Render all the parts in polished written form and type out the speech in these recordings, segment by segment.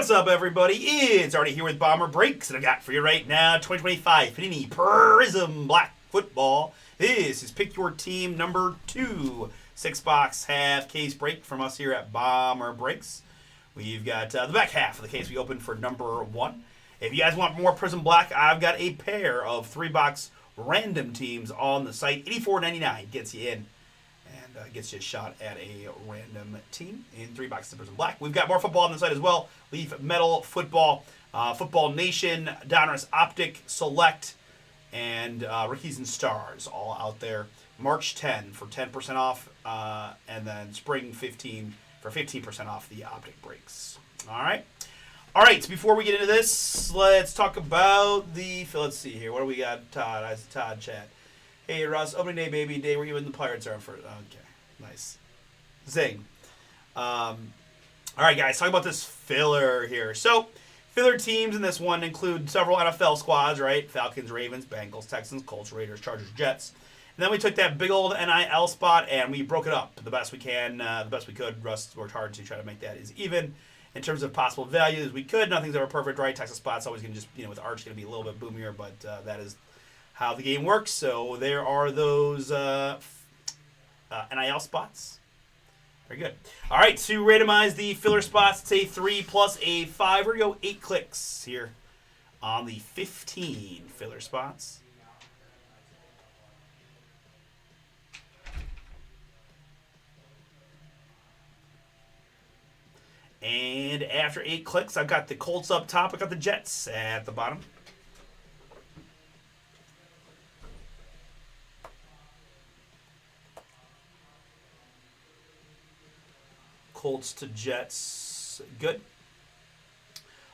What's up, everybody? It's Artie here with Bomber Breaks, and I got for you right now 2025 Panini Prizm Black Football. This is Pick Your Team number 2. 6-box half case break from us here at Bomber Breaks. We've got the back half of the case we opened for number 1. If you guys want more Prizm Black, I've got a pair of 3-box random teams on the site. $84.99 gets you in. And gets you a shot at a random team in 3 boxes of Prizm Black. We've got more football on the site as well. Leaf Metal Football, Football Nation, Donruss Optic Select, and Rickies and Stars all out there. March 10 for 10% off, and then Spring 15 for 15% off the Optic breaks. All right. All right, so before we get into this, let's talk about let's see here. What do we got, Todd? I see Todd chat. Hey, Russ, opening day, baby day. Where you in the Pirates are for? Okay, nice. Zing. All right, guys, talk about this filler here. So, filler teams in this one include several NFL squads, right? Falcons, Ravens, Bengals, Texans, Colts, Raiders, Chargers, Jets. And then we took that big old NIL spot and we broke it up the best we can, the best we could. Russ worked hard to try to make that as even in terms of possible value as we could. Nothing's ever perfect, right? Texas spot's always going to just, with Arch, going to be a little bit boomier, but that is how the game works. So there are those NIL spots. Very good. All right, to randomize the filler spots, it's a 3 plus a 5. We're going to go 8 clicks here on the 15 filler spots. And after 8 clicks, I've got the Colts up top. I've got the Jets at the bottom. Colts to Jets. Good.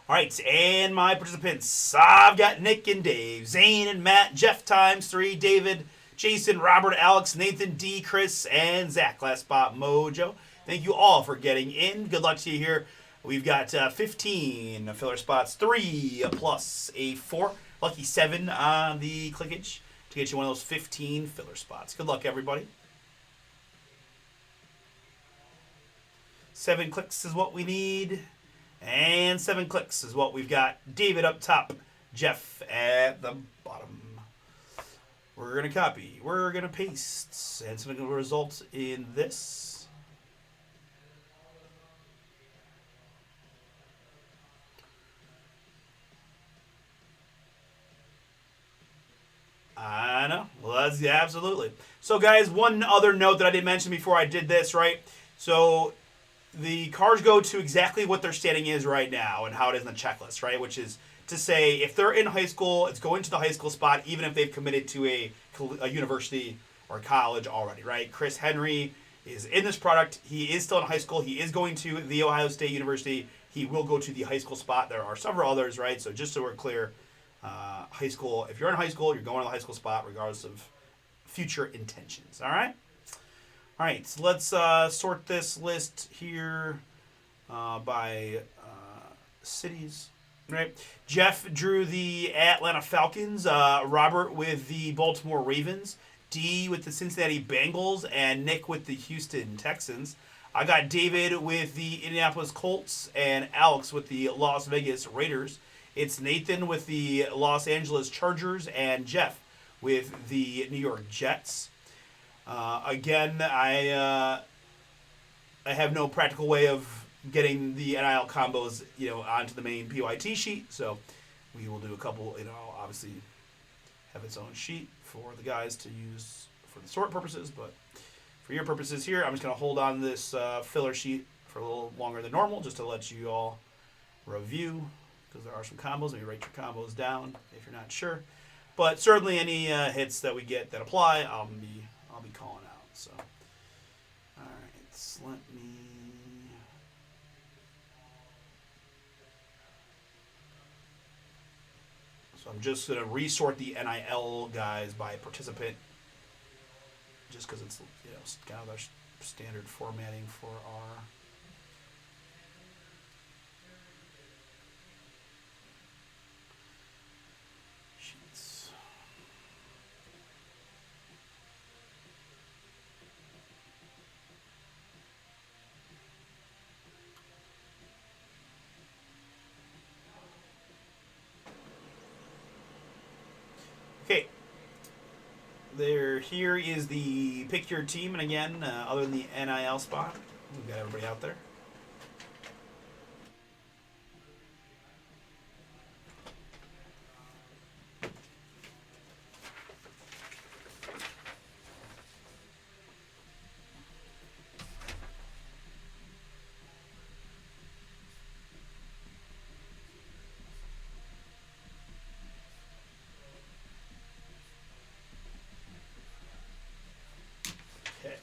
All right, and my participants. I've got Nick and Dave, Zane and Matt, Jeff times 3, David, Jason, Robert, Alex, Nathan, D, Chris, and Zach. Last spot, Mojo. Thank you all for getting in. Good luck to you here. We've got 15 filler spots, 3 plus a 4. Lucky 7 on the clickage to get you one of those 15 filler spots. Good luck, everybody. 7 clicks is what we need. And 7 clicks is what we've got. David up top. Jeff at the bottom. We're going to copy. We're going to paste. And something will result in this. I know. Well, yeah, absolutely. So, guys, one other note that I didn't mention before I did this, right? So, the cards go to exactly what their standing is right now and how it is in the checklist, right? Which is to say, if they're in high school, it's going to the high school spot, even if they've committed to a university or college already, right? Chris Henry is in this product. He is still in high school. He is going to the Ohio State University. He will go to the high school spot. There are several others, right? So just so we're clear, high school, if you're in high school, you're going to the high school spot regardless of future intentions, all right? All right, so let's sort this list here by cities. Right, Jeff drew the Atlanta Falcons, Robert with the Baltimore Ravens, D with the Cincinnati Bengals, and Nick with the Houston Texans. I got David with the Indianapolis Colts and Alex with the Las Vegas Raiders. It's Nathan with the Los Angeles Chargers and Jeff with the New York Jets. Again, I have no practical way of getting the NIL combos, onto the main PYT sheet. So we will do a couple, obviously have its own sheet for the guys to use for the sort purposes. But for your purposes here, I'm just going to hold on this filler sheet for a little longer than normal just to let you all review, because there are some combos. Maybe write your combos down if you're not sure. But certainly any hits that we get that apply, I'll be calling out. So, all right, so let me. So I'm just gonna resort the NIL guys by participant, just because it's kind of our standard formatting for our. Okay. Here is the pick your team, and again, other than the NIL spot, we've got everybody out there. Okay.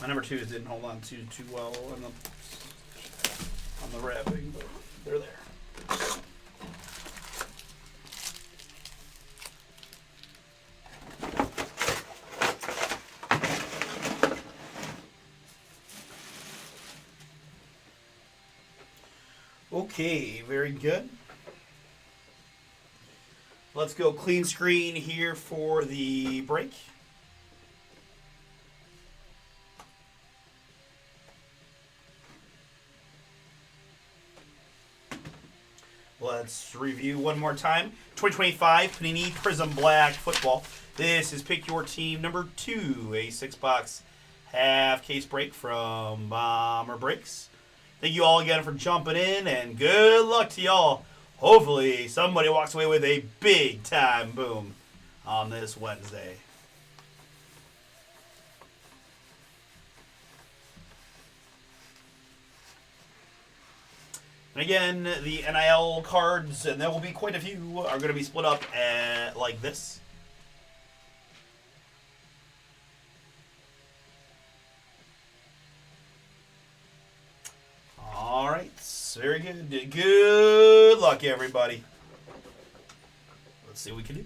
My number twos didn't hold on too well on the wrapping, but they're there. Okay, very good. Let's go clean screen here for the break. Let's review one more time. 2025 Panini Prizm Black Football. This is Pick Your Team number 2, a 6-box half case break from Bomber Breaks. Thank you all again for jumping in, and good luck to y'all. Hopefully somebody walks away with a big time boom on this Wednesday. And again, the NIL cards, and there will be quite a few, are going to be split up like this. All right, very good. Good luck, everybody. Let's see what we can do.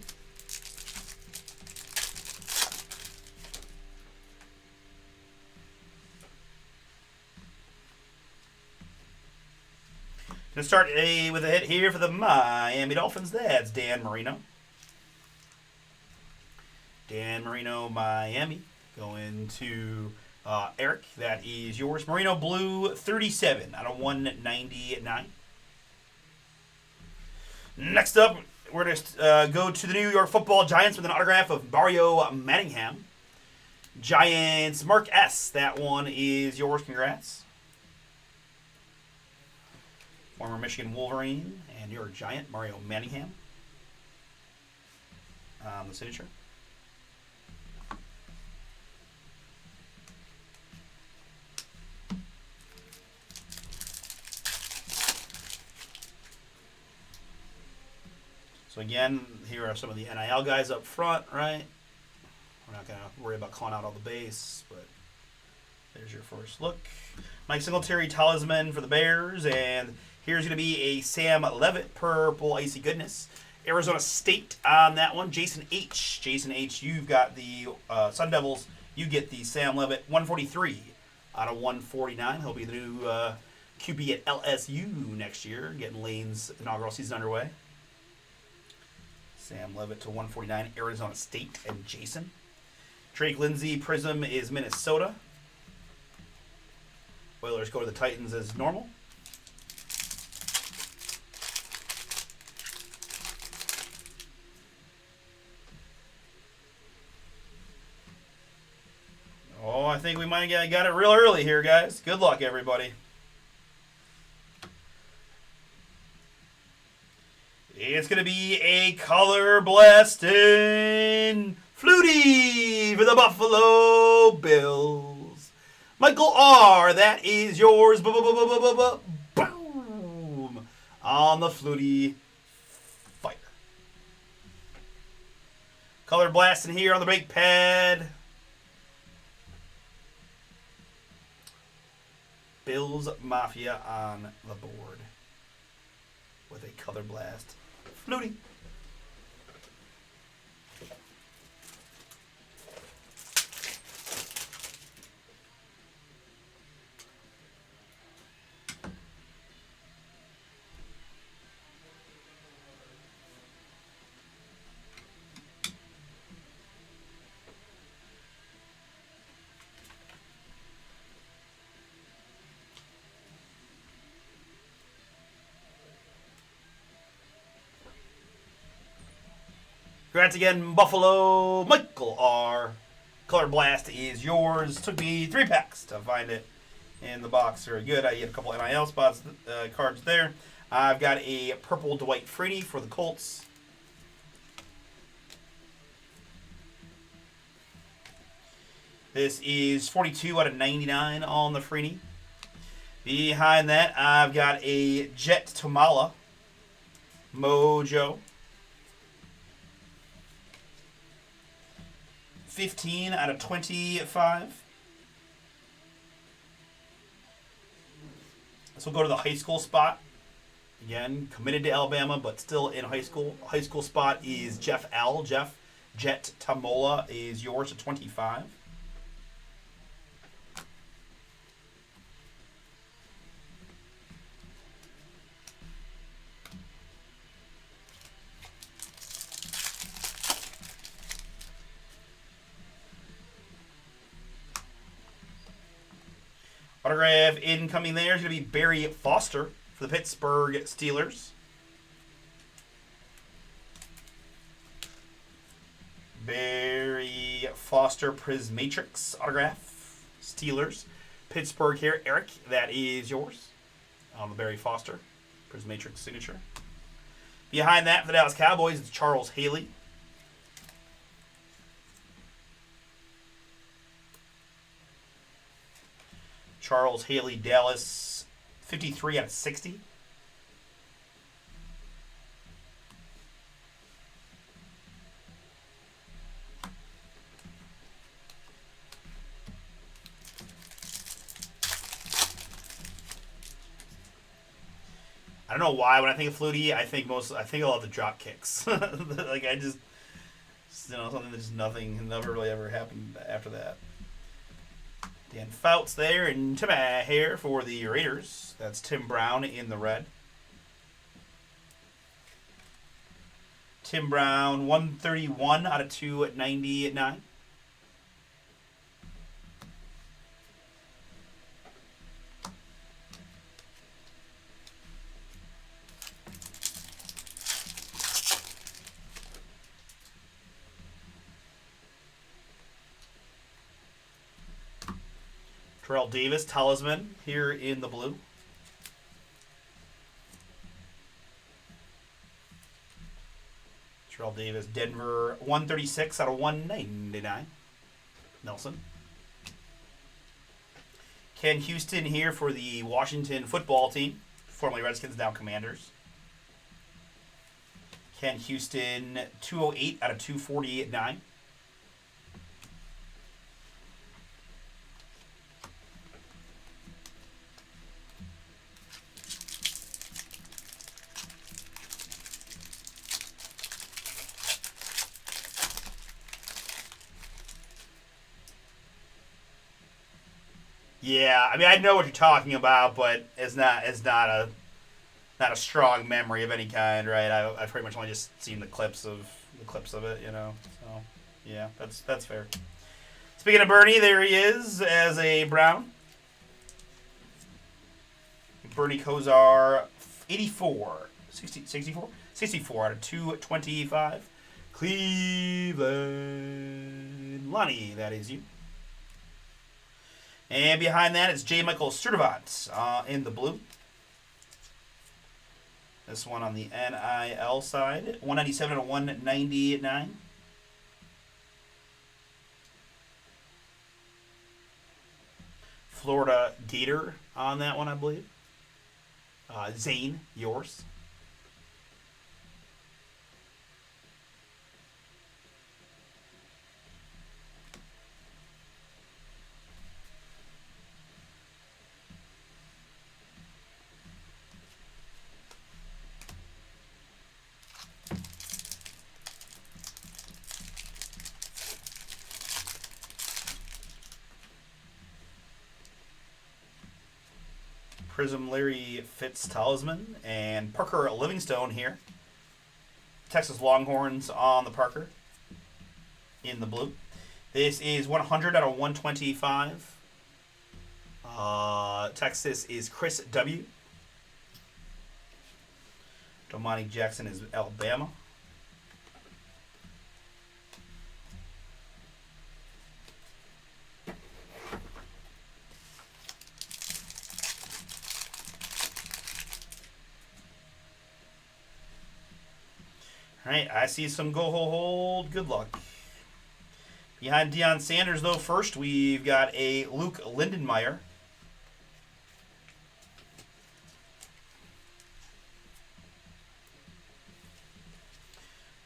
Going to start with a hit here for the Miami Dolphins. That's Dan Marino. Dan Marino, Miami. Going to Eric. That is yours. Merino Blue 37 out of 199. Next up, we're going to go to the New York Football Giants with an autograph of Mario Manningham. Giants, Mark S. That one is yours. Congrats. Former Michigan Wolverine and New York Giant, Mario Manningham. The signature. So again, here are some of the NIL guys up front, right? We're not going to worry about calling out all the base, but there's your first look. Mike Singletary, talisman for the Bears, and here's going to be a Sam Levitt, purple icy goodness. Arizona State on that one. Jason H. Jason H, you've got the Sun Devils. You get the Sam Levitt 143 out of 149. He'll be the new QB at LSU next year, getting Lane's inaugural season underway. Sam Levitt to 149, Arizona State and Jason. Drake Lindsay, Prizm is Minnesota. Oilers go to the Titans as normal. Oh, I think we might have got it real early here, guys. Good luck, everybody. It's going to be a color blasting Flutie for the Buffalo Bills. Michael R., that is yours. Boom. On the Flutie Fire. Color blasting here on the brake pad. Bills Mafia on the board with a color blast. Flutie. Congrats again, Buffalo. Michael R. Color Blast is yours. Took me 3 packs to find it in the box. Very good. I get a couple NIL spots cards there. I've got a purple Dwight Freeney for the Colts. This is 42 out of 99 on the Freeney. Behind that, I've got a Jet Tomala Mojo. 15 out of 25. So we'll go to the high school spot. Again, committed to Alabama, but still in high school. High school spot is Jeff L. Jeff Jet Tamola is yours at 25. Autograph incoming there is going to be Barry Foster for the Pittsburgh Steelers. Barry Foster Prismatrix autograph. Steelers. Pittsburgh here. Eric, that is yours. On the Barry Foster Prismatrix signature. Behind that, for the Dallas Cowboys, it's Charles Haley. Charles Haley, Dallas, 53 out of 60. I don't know why when I think of Flutie, I think I love the drop kicks. Like something that just never really ever happened after that. Dan Fouts there and Tim Hare for the Raiders. That's Tim Brown in the red. Tim Brown, 131 out of 299. Terrell Davis, Talisman, here in the blue. Terrell Davis, Denver, 136 out of 199. Nelson. Ken Houston here for the Washington football team, formerly Redskins, now Commanders. Ken Houston, 208 out of 249. Yeah, I mean I know what you're talking about, but it's not a strong memory of any kind, right? I've pretty much only just seen the clips of it, you know. So yeah, that's fair. Speaking of Bernie, there he is as a Brown. Bernie Kosar, 84, 64 out of 225. Cleveland. Lonnie, that is you. And behind that is J. Michael Sturdivant in the blue. This one on the NIL side. 197 out of 199. Florida Gator on that one, I believe. Zane, yours. Prizm Larry Fitz Talisman and Parker Livingstone here. Texas Longhorns on the Parker in the blue. This is 100 out of 125. Texas is Chris W. Domani Jackson is Alabama. All right, I see some go hold. Good luck. Behind Deion Sanders, though, first we've got a Luke Lindenmeyer.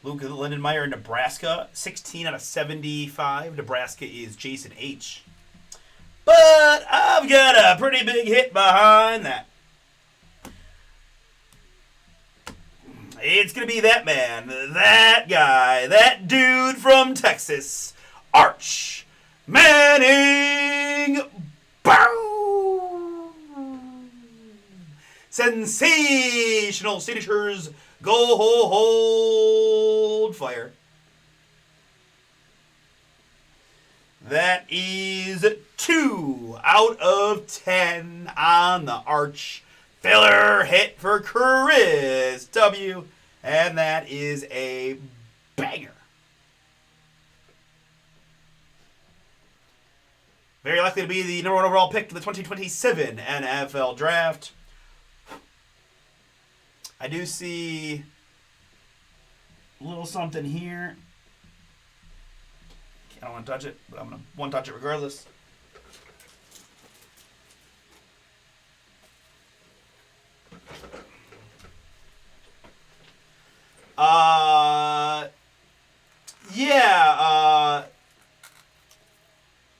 Luke Lindenmeyer, Nebraska, 16 out of 75. Nebraska is Jason H. But I've got a pretty big hit behind that. It's going to be that man, that guy, that dude from Texas, Arch Manning. Bow! Sensational signatures. Go hold fire. That is 2 out of 10 on the Arch. Filler hit for Chris W. And that is a banger. Very likely to be the number 1 overall pick for the 2027 NFL Draft. I do see a little something here. I don't want to touch it, but I'm going to one touch it regardless.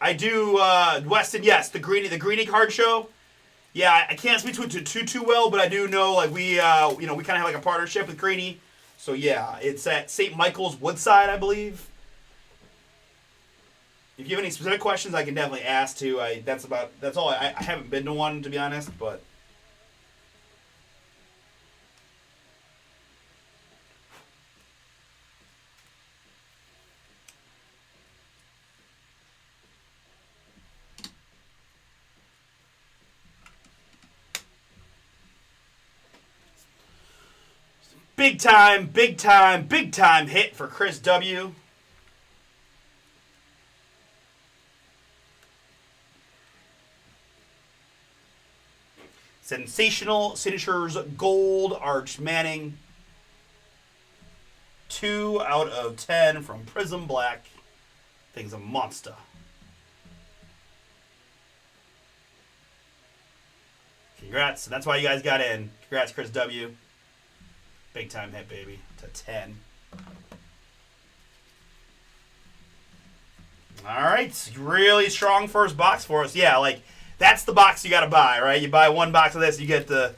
I do, Weston, yes, the Greeny card show. Yeah, I can't speak to it too well, but I do know, like, we kind of have, like, a partnership with Greeny. So, yeah, it's at St. Michael's Woodside, I believe. If you have any specific questions, I can definitely ask, too. That's all. I haven't been to one, to be honest, but... Big time hit for Chris W. Sensational Signatures Gold Arch Manning. 2 out of 10 from Prizm Black. Thing's a monster. Congrats. And that's why you guys got in. Congrats, Chris W. Big time hit, baby. To 10. All right. Really strong first box for us. Yeah, like, that's the box you got to buy, right? You buy one box of this, you get the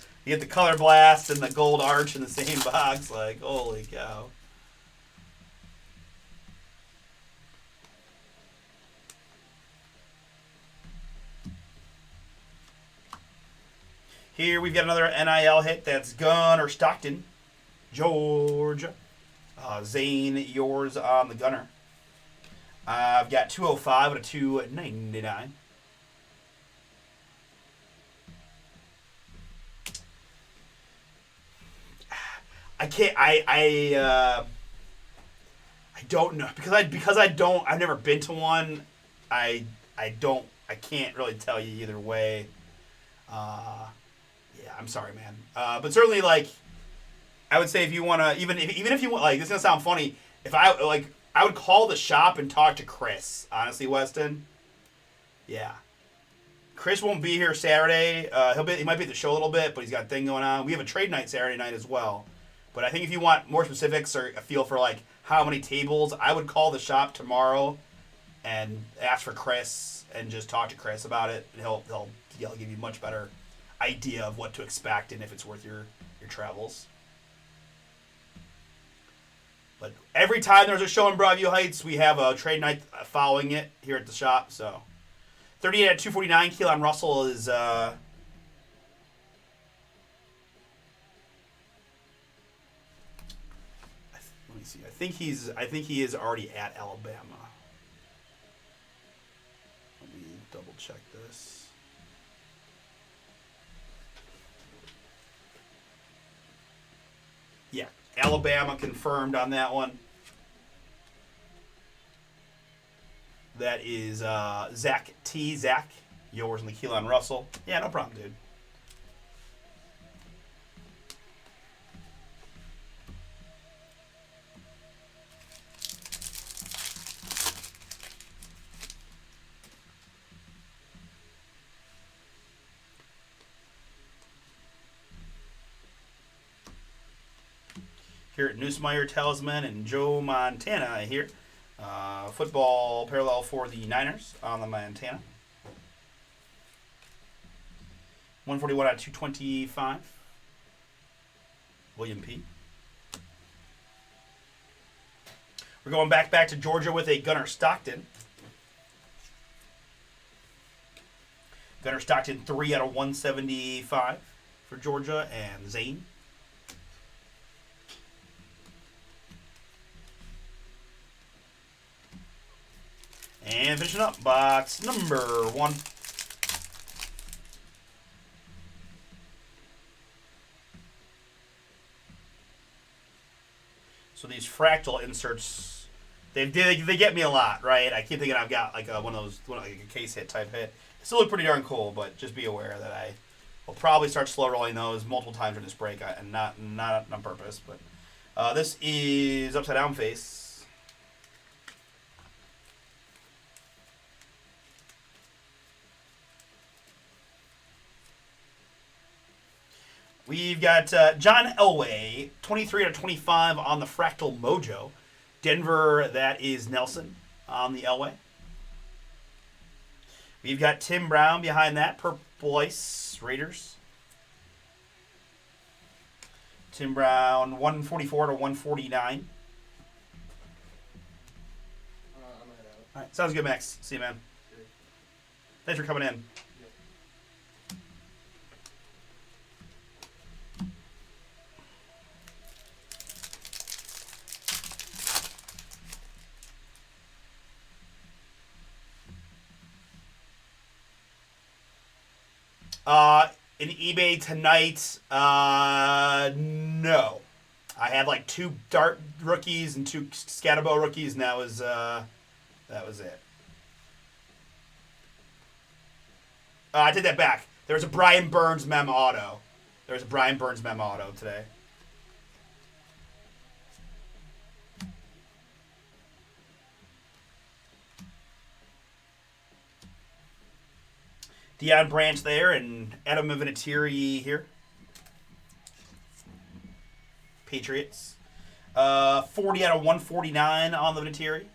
Color Blast and the Gold Arch in the same box. Like, holy cow. Here we've got another NIL hit. That's Gunner Stockton, Georgia. Zane, yours on the Gunner. I've got 205 and a 299. I can't. I don't know because I've never been to one. I can't really tell you either way. Yeah, I'm sorry, man. But certainly, like, I would say if you want to, even if you want, like, this is gonna sound funny. If I would call the shop and talk to Chris. Honestly, Weston. Yeah. Chris won't be here Saturday. He might be at the show a little bit, but he's got a thing going on. We have a trade night Saturday night as well. But I think if you want more specifics or a feel for like how many tables, I would call the shop tomorrow and ask for Chris and just talk to Chris about it, and he'll give you a much better idea of what to expect and if it's worth your travels. But every time there's a show in Broadview Heights, we have a trade night following it here at the shop. So 38 at 249. Keelan Russell is let me see. I think he is already at Alabama. Let me double check this. Yeah, Alabama confirmed on that one. That is Zach T. Zach, yours and the Keelan Russell. Yeah, no problem, dude. Here at Newsmeyer Talisman and Joe Montana here. Football parallel for the Niners on the Montana. 141 out of 225. William P. We're going back to Georgia with a Gunner Stockton. Gunner Stockton 3 out of 175 for Georgia and Zane. And finishing up, box number 1. So these fractal inserts, they get me a lot, right? I keep thinking I've got like one of those, like a case hit type hit. They still look pretty darn cool, but just be aware that I will probably start slow rolling those multiple times in this break, and not on purpose. But this is upside down face. We've got John Elway, 23 out of 25 on the Fractal Mojo. Denver, that is Nelson on the Elway. We've got Tim Brown behind that, Purple Ice Raiders. Tim Brown, 144 to 149. All right, sounds good, Max. See you, man. Thanks for coming in. In eBay tonight, no. I had like 2 Dart rookies and 2 Scatterbo rookies, and that was it. I take that back. There's a Brian Burns mem auto. There's a Brian Burns mem auto today. Deion Branch there and Adam Vinatieri here. Patriots. 40 out of 149 on the Vinatieri.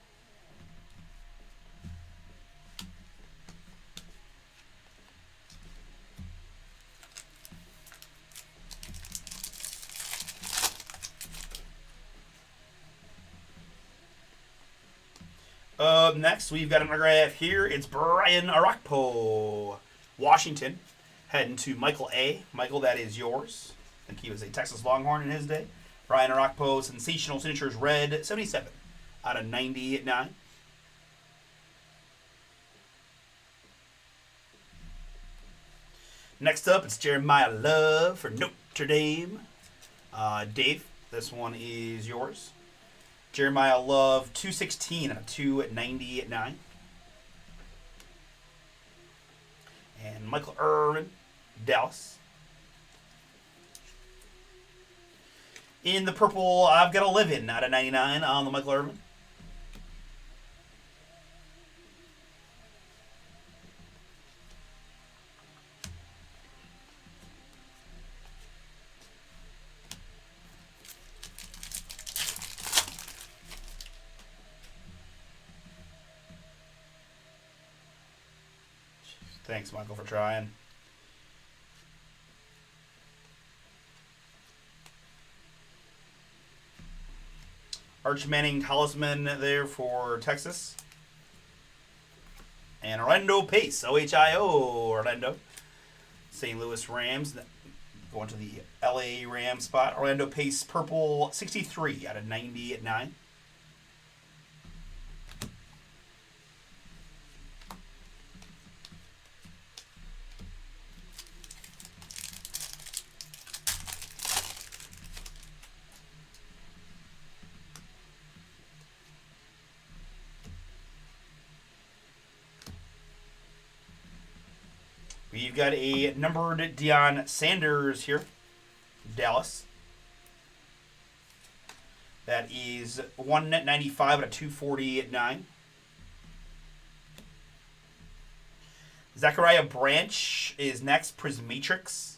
Next, we've got an autograph here. It's Brian Arakpo. Washington. Heading to Michael A. Michael, that is yours. I think he was a Texas Longhorn in his day. Brian Arakpo, sensational signatures, red, 77 out of 99. Next up, it's Jeremiah Love for Notre Dame. Dave, this one is yours. Jeremiah Love, 216 out of 299. And Michael Irvin, Dallas. In the purple, I've got 11 out of 99 on the Michael Irvin. Thanks, Michael, for trying. Arch Manning Talisman there for Texas. And Orlando Pace, OHIO, Orlando. St. Louis Rams, going to the LA Rams spot. Orlando Pace, purple, 63 out of 99. We've got a numbered Deion Sanders here, Dallas. That is 195 out of 249. Zachariah Branch is next, Prismatrix.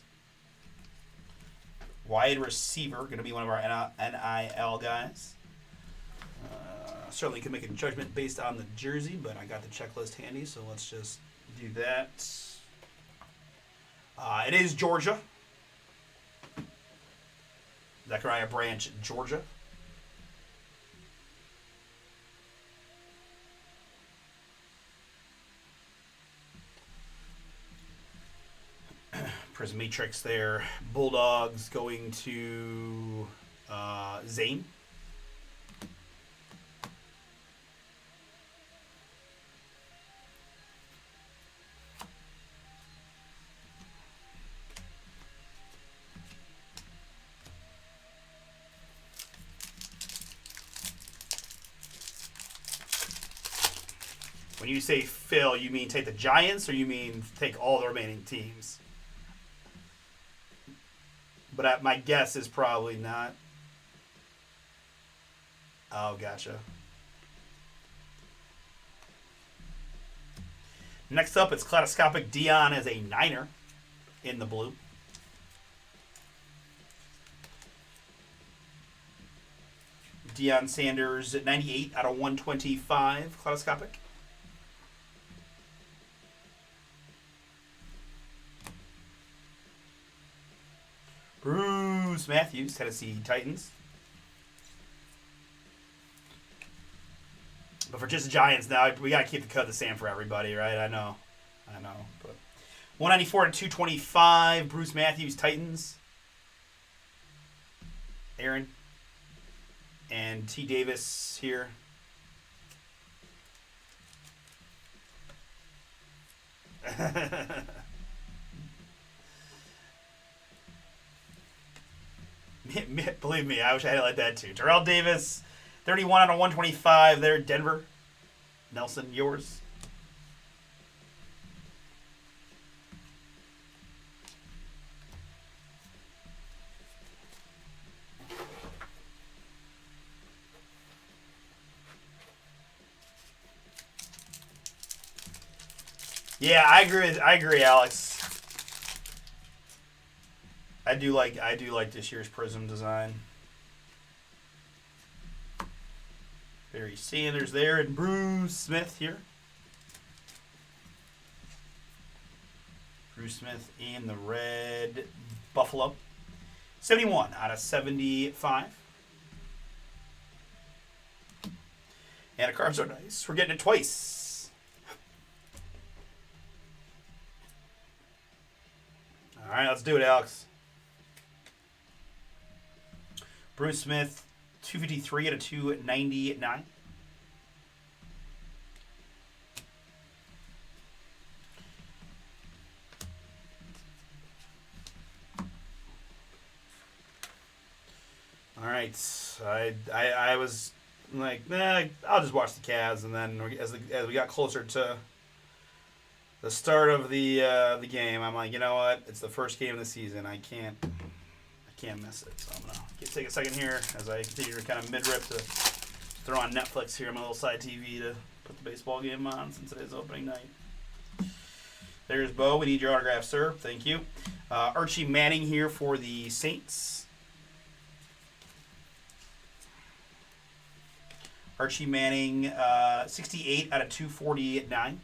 Wide receiver, going to be one of our NIL guys. Certainly can make a judgment based on the jersey, but I got the checklist handy, so let's just do that. It is Georgia. Zachariah Branch, Georgia. Prismatrix there. Bulldogs going to Zane. When you say fill, you mean take the Giants or you mean take all the remaining teams? But my guess is probably not. Oh, gotcha. Next up, it's Kaleidoscopic Deion as a Niner in the blue. Deion Sanders at 98 out of 125, Kaleidoscopic. Bruce Matthews, Tennessee Titans. But for just the Giants now, we got to keep the cut of the sand for everybody, right? I know. But 194 to 225, Bruce Matthews, Titans. Aaron. And T. Davis here. Believe me, I wish I had it like that too. Terrell Davis, 31 out of 125 there, Denver. Nelson, yours. Yeah, I agree, Alex. I do like this year's Prizm design. Barry Sanders there and Bruce Smith here. Bruce Smith in the red Buffalo. 71 out of 75. And the cards are nice. We're getting it twice. All right, let's do it, Alex. Bruce Smith, 253 out of 299. All right, I was like, nah, I'll just watch the Cavs, and then as we got closer to the start of the game, I'm like, you know what? It's the first game of the season. I can't miss it. So I'm gonna take a second here as I continue to kind of mid-rip to throw on Netflix here on my little side TV to put the baseball game on since it is opening night. There's Bo. We need your autograph, sir. Thank you. Archie Manning here for the Saints. Archie Manning, 68 out of 249.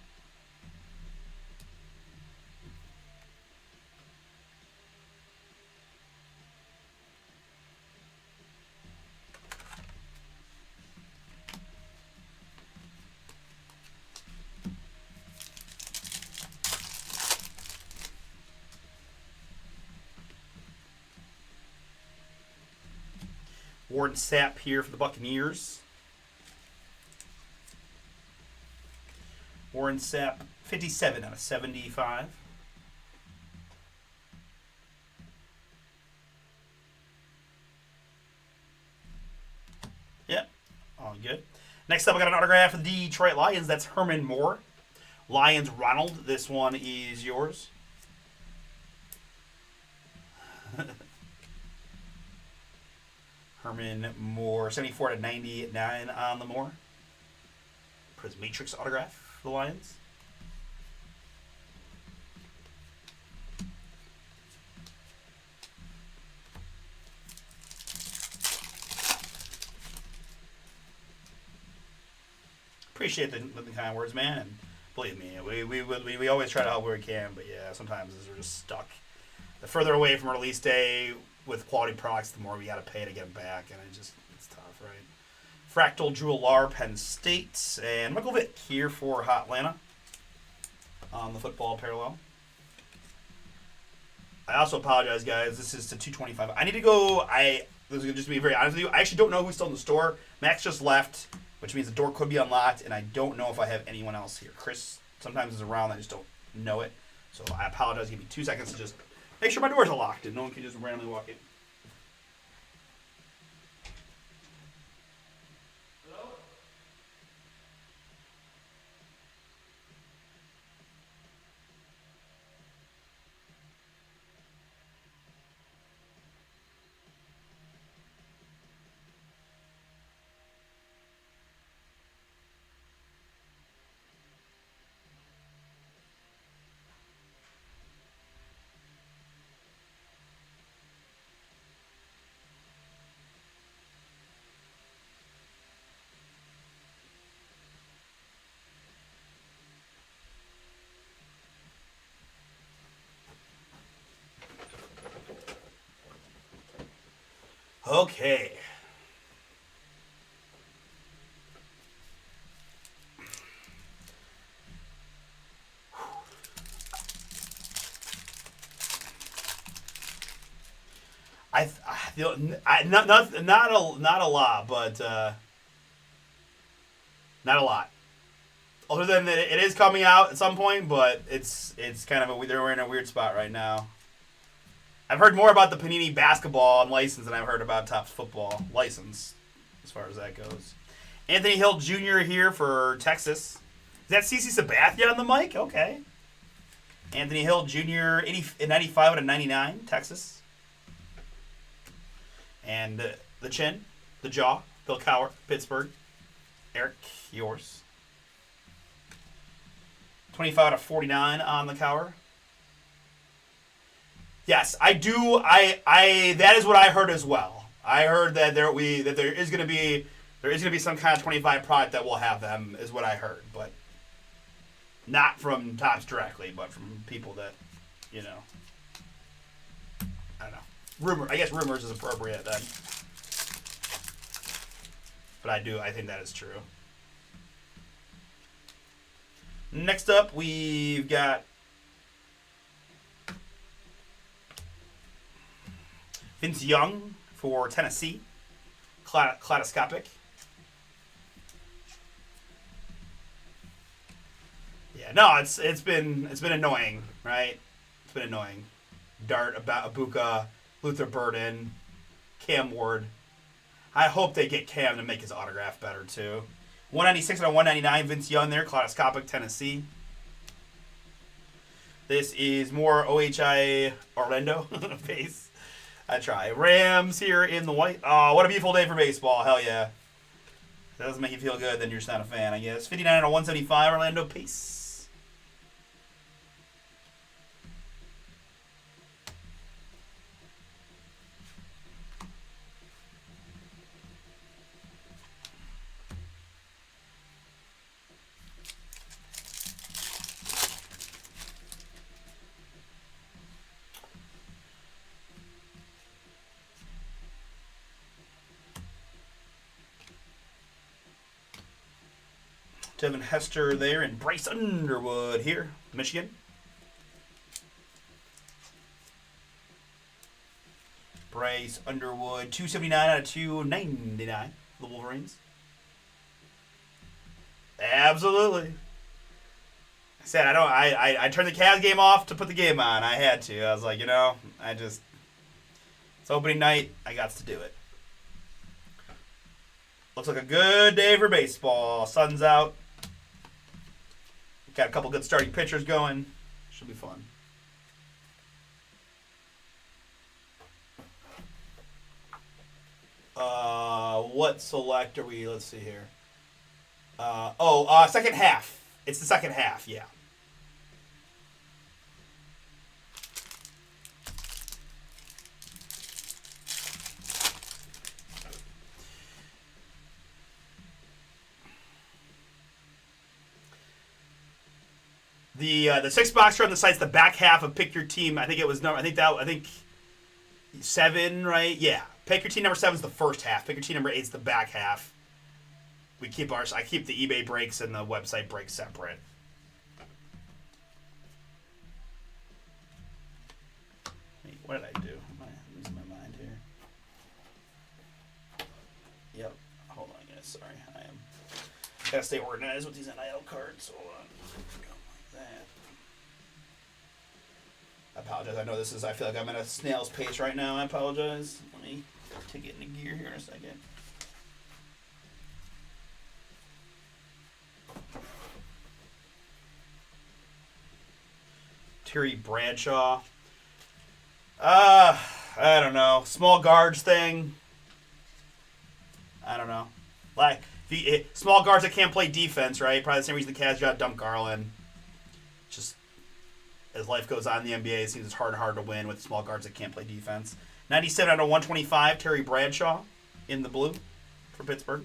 Warren Sapp here for the Buccaneers. Warren Sapp, 57 out of 75. Yep, all good. Next up, I got an autograph for the Detroit Lions. That's Herman Moore. Lions Ronald, this one is yours. Herman Moore, 74 to 99 on the Moore. Prizm Matrix autograph for the Lions. Appreciate the kind words, man, and believe me, we always try to help where we can, but yeah, sometimes we're just stuck. The further away from release day with quality products, the more we got to pay to get them back, and it's tough, right? Fractal Jewel Penn State, and Michael Vick here for Hot Atlanta on the football parallel. I also apologize, guys. This is to 225. I need to go. This is going to just be very honest with you. I actually don't know who's still in the store. Max just left, which means the door could be unlocked, and I don't know if I have anyone else here. Chris sometimes is around. I just don't know it. So I apologize. Give me 2 seconds to just make sure my doors are locked and no one can just randomly walk in. Okay. Not a lot, but not a lot. Other than that, it is coming out at some point, but it's kind of we're in a weird spot right now. I've heard more about the Panini basketball and license than I've heard about Topps football license, as far as that goes. Anthony Hill Jr. here for Texas. Is that CC Sabathia on the mic? Okay. Anthony Hill Jr. 95 out of 99, Texas. And the chin, the jaw, Bill Cowher, Pittsburgh. Eric, yours. 25 out of 49 on the cover. Yes, I do. I that is what I heard as well. I heard that there is going to be some kind of 25 product that will have them, is what I heard, but not from Topps directly, but from people that, you know, I don't know. I guess rumors is appropriate then. But I think that is true. Next up, we've got Vince Young for Tennessee, Kaleidoscopic. Yeah, no, it's been annoying, right? It's been annoying. Dart, Abuka, Luther Burden, Cam Ward. I hope they get Cam to make his autograph better too. 196 out of 199, Vince Young there, Kaleidoscopic, Tennessee. This is more OHI Orlando base. I try. Rams here in the white. Oh, what a beautiful day for baseball. Hell yeah. If that doesn't make you feel good, then you're just not a fan, I guess. 59 out of 175, Orlando Pace. Devin Hester there, and Bryce Underwood here, Michigan. Bryce Underwood, 279 out of 299, the Wolverines. Absolutely. I said I turned the Cavs game off to put the game on. I had to. I was like, you know, it's opening night. I got to do it. Looks like a good day for baseball. Sun's out. Got a couple good starting pitchers going. Should be fun. What select are we? Let's see here. Second half. It's the second half, yeah. The 6-boxer on the site's the back half of Pick Your Team. I think 7, right? Yeah. Pick Your Team number 7 is the first half. Pick Your Team number 8 is the back half. I keep the eBay breaks and the website breaks separate. Wait, what did I do? Am I losing my mind here? Yep. Hold on, guys. Sorry, I am. Gotta stay organized with these NIL cards. Hold on. I apologize. I know this is. I feel like I'm at a snail's pace right now. I apologize. Let me take it into gear here in a second. Terry Bradshaw. I don't know. Small guards thing. I don't know. Like small guards that can't play defense, right? Probably the same reason the Cavs got dumped Garland. Just as life goes on in the NBA, it seems it's harder and harder to win with small guards that can't play defense. 97 out of 125, Terry Bradshaw in the blue for Pittsburgh.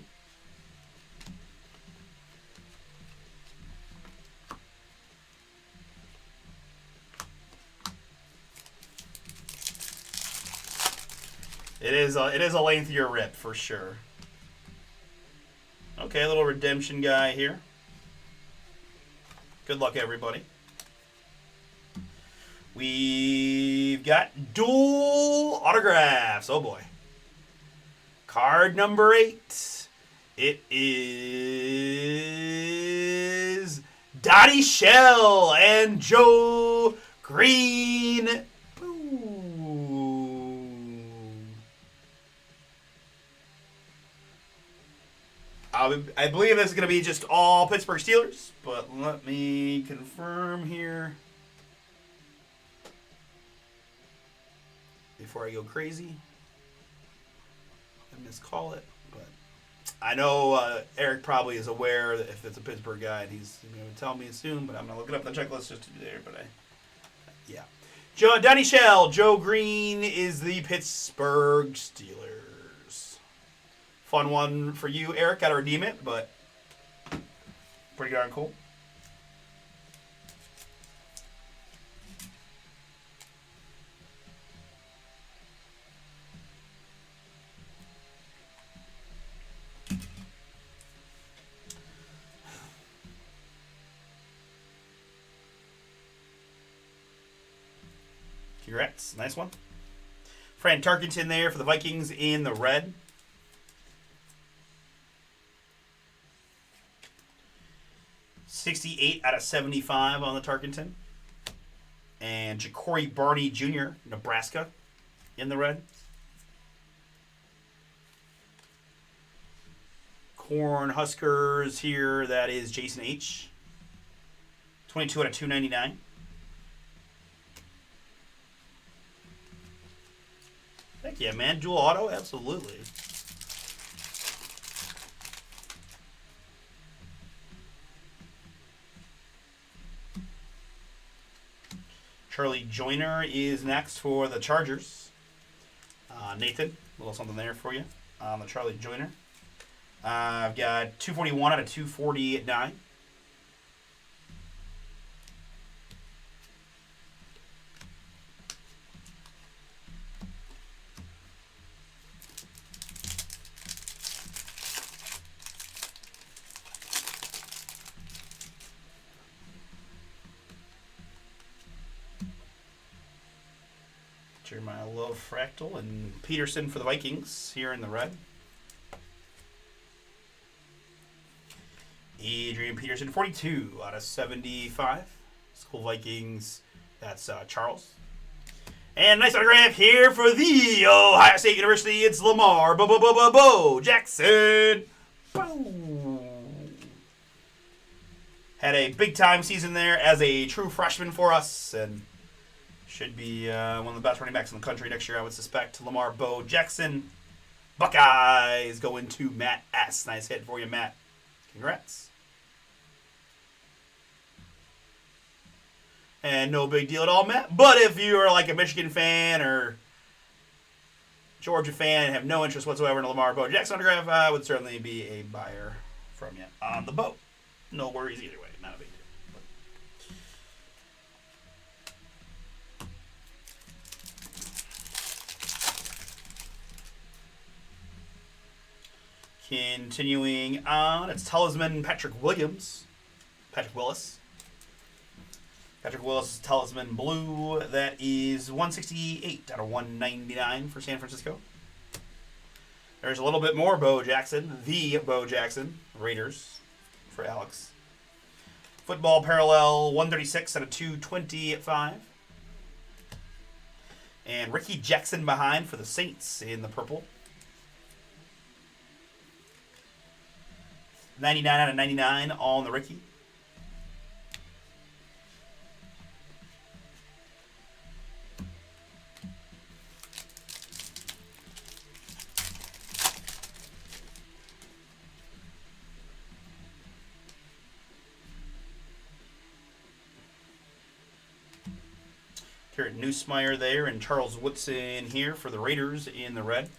It is a lengthier rip for sure. Okay, a little redemption guy here. Good luck, everybody. We've got dual autographs. Oh boy. Card number 8. It is Dottie Shell and Joe Green. I believe this is going to be just all Pittsburgh Steelers, but let me confirm here before I go crazy. I miscall it, but I know Eric probably is aware that if it's a Pittsburgh guy, and he's going to tell me soon, but I'm going to look it up in the checklist just to be there. But yeah. Danny Shell, Joe Green is the Pittsburgh Steelers. Fun one for you, Eric. Got to redeem it, but pretty darn cool. Congrats. Nice one. Fran Tarkenton there for the Vikings in the red. .68 out of 75 on the Tarkenton. And Ja'Cory Barney Jr., Nebraska, in the red. Corn Huskers here, that is Jason H. 22 out of 299. Heck yeah, man. Dual auto? Absolutely. Charlie Joyner is next for the Chargers. Nathan, a little something there for you on the Charlie Joyner. I've got 241 out of 249. Jeremiah Love Fractal and Peterson for the Vikings here in the red. Adrian Peterson, 42 out of 75. School Vikings, that's Charles. And nice autograph here for the Ohio State University. It's Lamar Bo Jackson. Boom. Had a big-time season there as a true freshman for us, and should be one of the best running backs in the country next year, I would suspect. Lamar Bo Jackson. Buckeyes going to Matt S. Nice hit for you, Matt. Congrats. And no big deal at all, Matt. But if you are like a Michigan fan or Georgia fan and have no interest whatsoever in a Lamar Bo Jackson autograph, I would certainly be a buyer from you on the boat. No worries either way. Not a big deal. Continuing on, it's Talisman Patrick Willis. Patrick Willis Talisman Blue. That is 168 out of 199 for San Francisco. There's a little bit more Bo Jackson. The Bo Jackson. Raiders for Alex. Football Parallel 136 out of 225. And Ricky Jackson behind for the Saints in the purple. 99 out of 99 on the Ricky. Garrett Nussmeier there and Charles Woodson here for the Raiders in the red.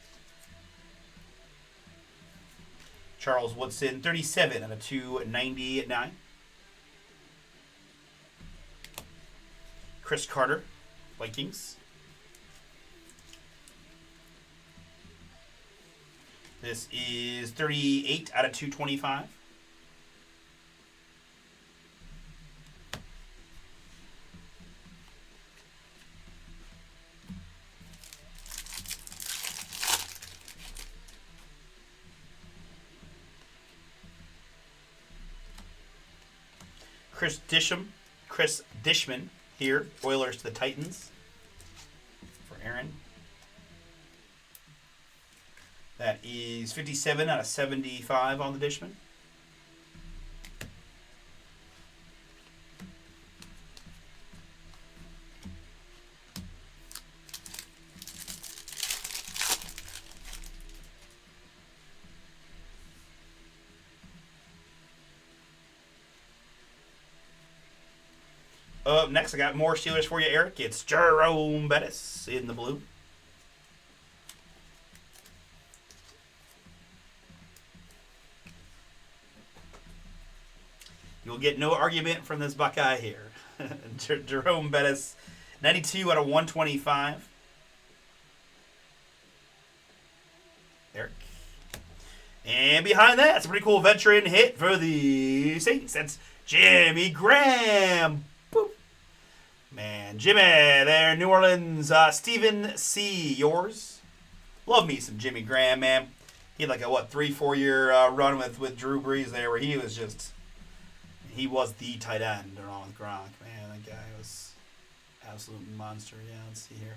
Charles Woodson, 37 out of 299. Chris Carter, Vikings. This is 38 out of 225. Chris Dishman here, Oilers to the Titans for Aaron. That is 57 out of 75 on the Dishman. Up next, I got more Steelers for you, Eric. It's Jerome Bettis in the blue. You'll get no argument from this Buckeye here. Jerome Bettis, 92 out of 125. Eric. And behind that, it's a pretty cool veteran hit for the Saints. That's Jimmy Graham. Boop. Man, Jimmy there, New Orleans. Stephen C., yours. Love me some Jimmy Graham, man. He had like a, 3-4 year run with Drew Brees there where he was just, he was the tight end along with Gronk. Man, that guy was absolute monster. Yeah, let's see here.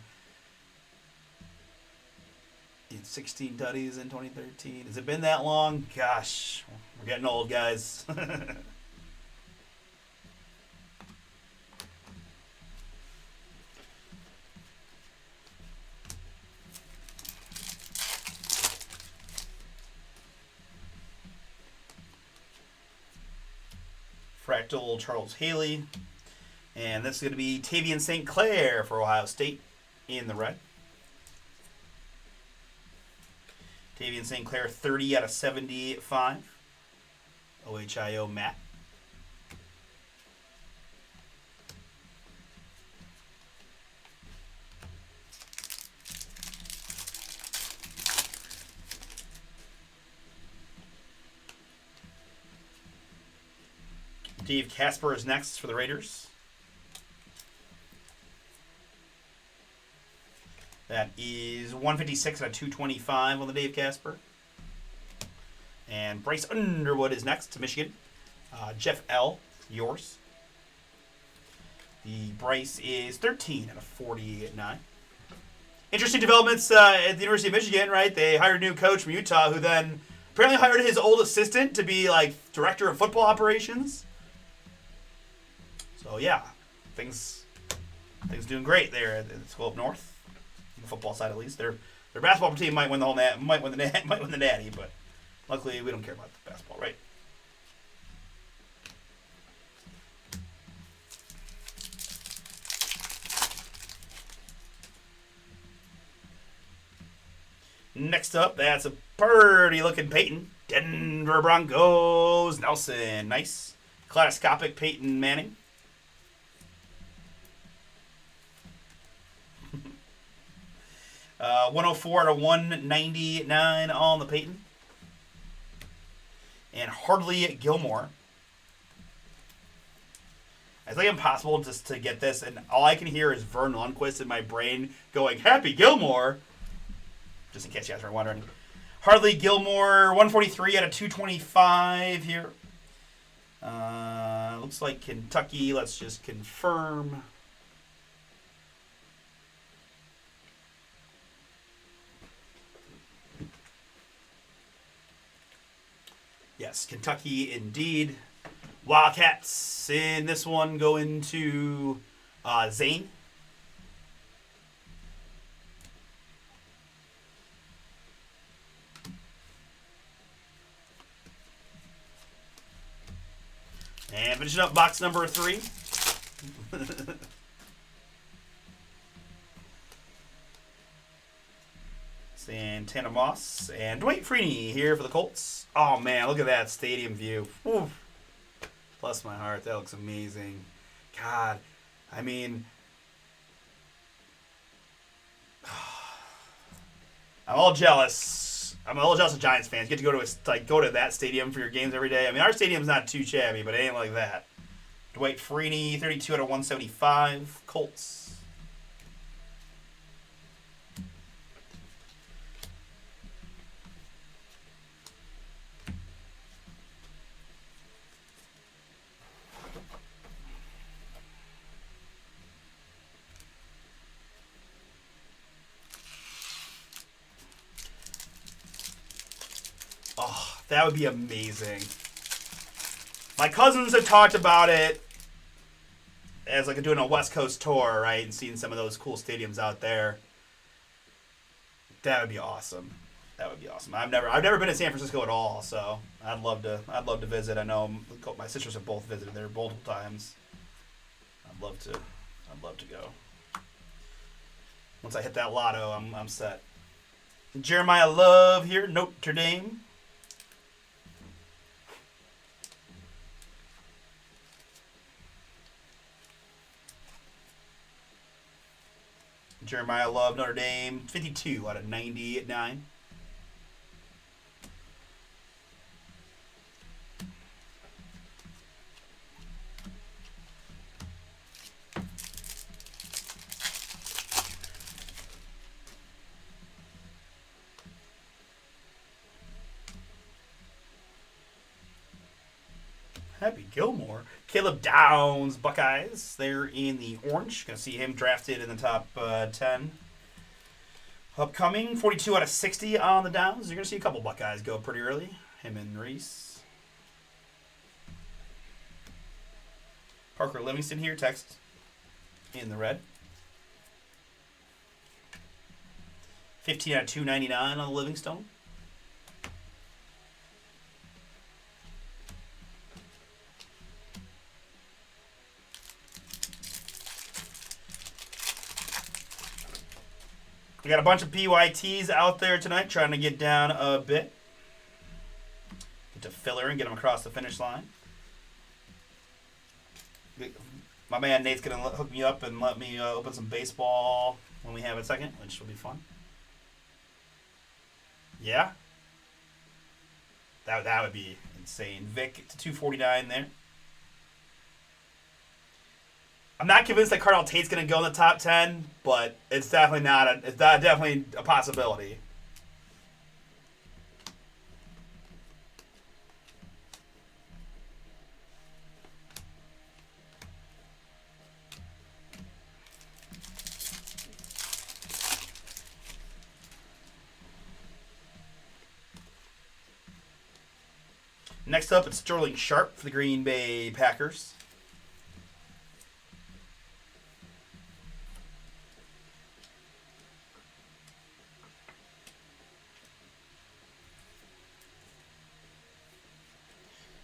He had 16 tutties in 2013. Has it been that long? Gosh, we're getting old, guys. Fractal Charles Haley. And this is going to be Tavian St. Clair for Ohio State in the red. Tavian St. Clair, 30 out of 75. OHIO Matt. Dave Casper is next for the Raiders. That is 156 out of 225 on the Dave Casper. And Bryce Underwood is next to Michigan. Jeff L., yours. The Bryce is 13 out of 49. Interesting developments at the University of Michigan, right? They hired a new coach from Utah who then apparently hired his old assistant to be like director of football operations. So yeah, things doing great there at the school up north. The football side, at least, their basketball team might win the whole might win the natty, but luckily we don't care about the basketball, right? Next up, that's a pretty looking Peyton. Denver Broncos, Nelson, nice kaleidoscopic Peyton Manning. 104 out of 199 on the Peyton. And Hardly Gilmore. It's like impossible just to get this, and all I can hear is Vern Lundquist in my brain going, Happy Gilmore! Just in case you guys were wondering. Hardly Gilmore, 143 out of 225 here. Looks like Kentucky. Let's just confirm. Yes, Kentucky indeed. Wildcats in this one go into Zane. And finishing up box number 3. Santana Moss and Dwight Freeney here for the Colts. Oh man, look at that stadium view. Ooh. Bless my heart, that looks amazing. God, I mean, I'm all jealous. I'm a little jealous of Giants fans. You get to go to that stadium for your games every day. I mean, our stadium's not too shabby, but it ain't like that. Dwight Freeney, 32 out of 175, Colts. Oh, that would be amazing. My cousins have talked about it as like doing a West Coast tour, right, and seeing some of those cool stadiums out there. That would be awesome. That would be awesome. I've never been to San Francisco at all, so I'd love to visit. I know my sisters have both visited there multiple times. I'd love to go. Once I hit that lotto, I'm set. Jeremiah Love here, Notre Dame. Jeremiah Love, Notre Dame, 52 out of 99. Happy Gilmore. Caleb Downs, Buckeyes. They're in the orange. Going to see him drafted in the top 10. Upcoming, 42 out of 60 on the Downs. You're going to see a couple Buckeyes go pretty early. Him and Reese. Parker Livingston here, text in the red. 15 out of 299 on the Livingstone. We got a bunch of PYTs out there tonight trying to get down a bit. Get to filler and get them across the finish line. My man Nate's going to hook me up and let me open some baseball when we have a second, which will be fun. Yeah? That would be insane. Vic to 249 there. I'm not convinced that Cardell Tate's going to go in the top 10, but it's definitely definitely a possibility. Next up, it's Sterling Sharp for the Green Bay Packers.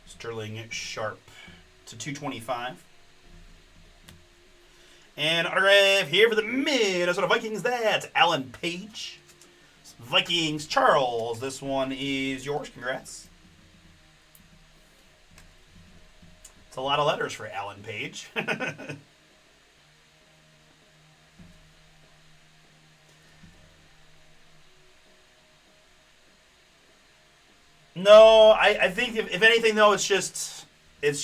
Sterling Sharp to 225. And autograph here for the Minnesota Vikings. That's Alan Page. Vikings Charles. This one is yours. Congrats. It's a lot of letters for Alan Page. No, I think if anything though, it's just like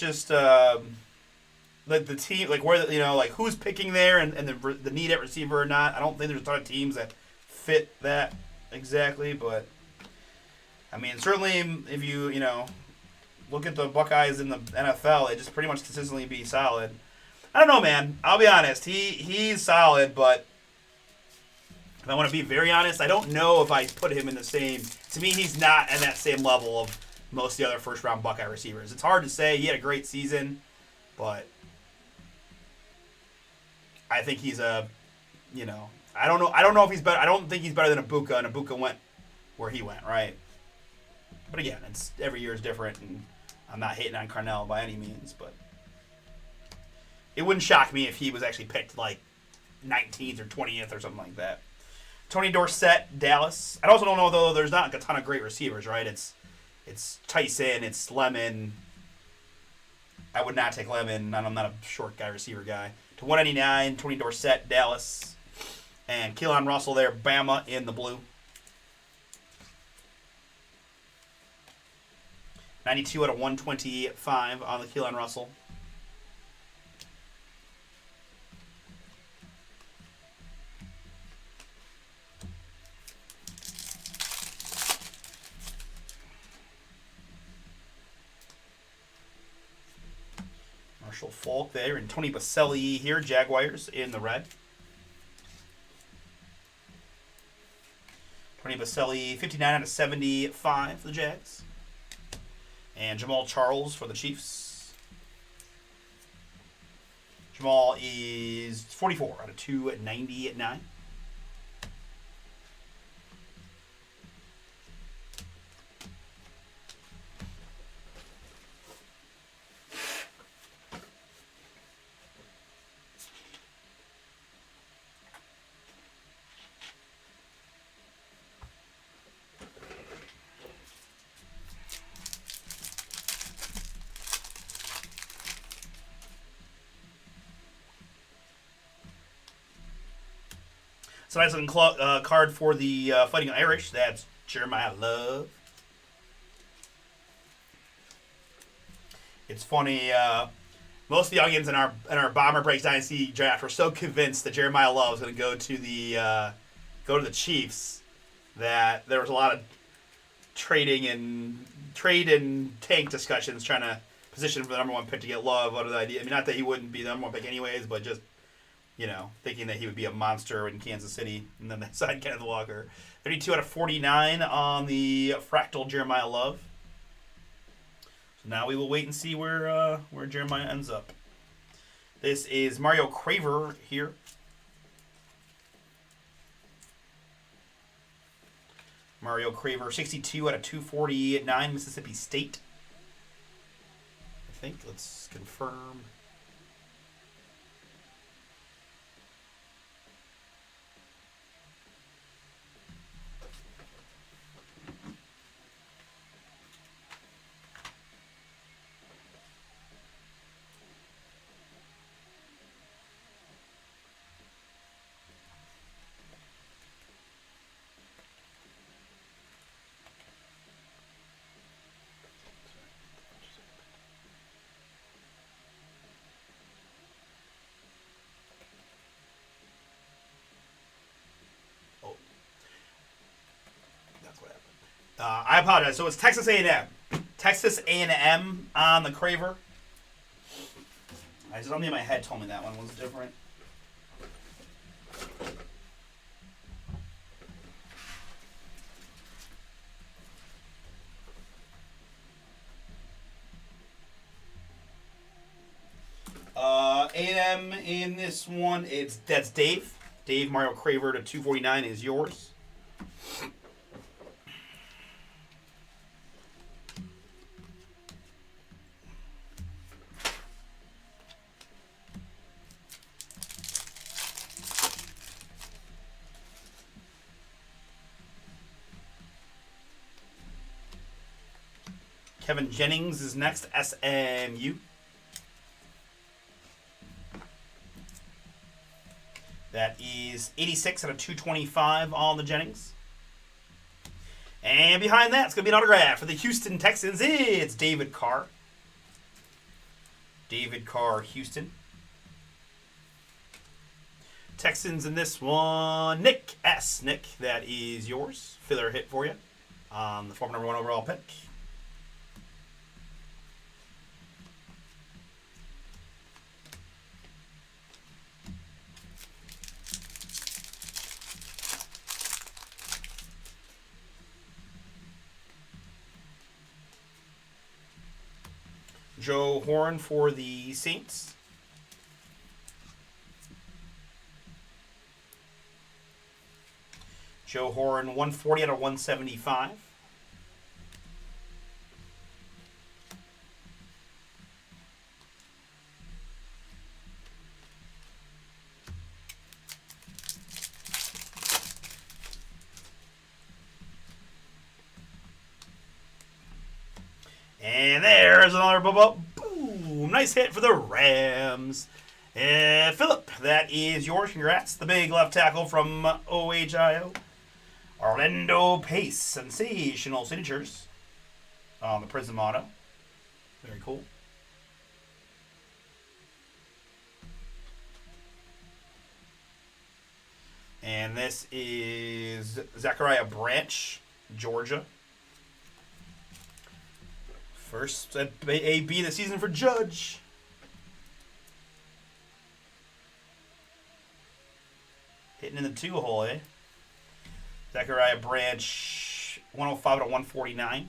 the team, like where like who's picking there and the need at receiver or not. I don't think there's a ton of teams that fit that exactly, but I mean certainly if you look at the Buckeyes in the NFL, they just pretty much consistently be solid. I don't know, man. I'll be honest. He's solid, but if I want to be very honest, I don't know if I put him in the same. To me, he's not at that same level of most of the other first-round Buckeye receivers. It's hard to say. He had a great season, but I think he's I don't know. I don't know if he's better. I don't think he's better than Ibuka, and Ibuka went where he went, right? But again, it's every year is different, and I'm not hating on Carnell by any means, but it wouldn't shock me if he was actually picked like 19th or 20th or something like that. Tony Dorsett, Dallas. I also don't know, though, there's not a ton of great receivers, right? It's Tyson, it's Lemon. I would not take Lemon. I'm not a short guy, receiver guy. To 199, Tony Dorsett, Dallas. And Keelan Russell there, Bama in the blue. 92 out of 125 on the Keelan Russell. Marshall Faulk there, and Tony Baselli here, Jaguars in the red. Tony Baselli, 59 out of 75 for the Jags. And Jamal Charles for the Chiefs. Jamal is 44 out of 299. It's a nice looking card for the Fighting Irish. That's Jeremiah Love. It's funny. Most of the audience in our Bomber Breaks Dynasty draft were so convinced that Jeremiah Love was going to go to the Chiefs that there was a lot of trade and tank discussions trying to position for the number 1 pick to get Love out of the idea. I mean, not that he wouldn't be the number 1 pick anyways, but just thinking that he would be a monster in Kansas City, and then they signed Kenneth Walker. 32 out of 49 on the Fractal Jeremiah Love. So now we will wait and see where Jeremiah ends up. This is Mario Craver here. Mario Craver, 62 out of 249, Mississippi State. I think. Let's confirm. I apologize. So it's Texas A&M. Texas A&M on the Craver. Something in my head told me that one was different. A&M in this one, that's Dave. Dave Mario Craver to 249 is yours. Kevin Jennings is next, SMU. That is 86 out of 225 on the Jennings. And behind that, it's going to be an autograph for the Houston Texans. It's David Carr. David Carr, Houston. Texans in this one, Nick S. Nick, that is yours. Filler hit for you on the former number 1 overall pick. Joe Horn for the Saints. Joe Horn, 140 out of 175. And there's another boom. Nice hit for the Rams. And Philip, that is yours. Congrats. The big left tackle from OHIO. Orlando Pace. Sensational signatures on the Prizm auto. Very cool. And this is Zachariah Branch, Georgia. First AB of the season for Judge. Hitting in the 2-hole, eh? Zachariah Branch, 105 out of 149.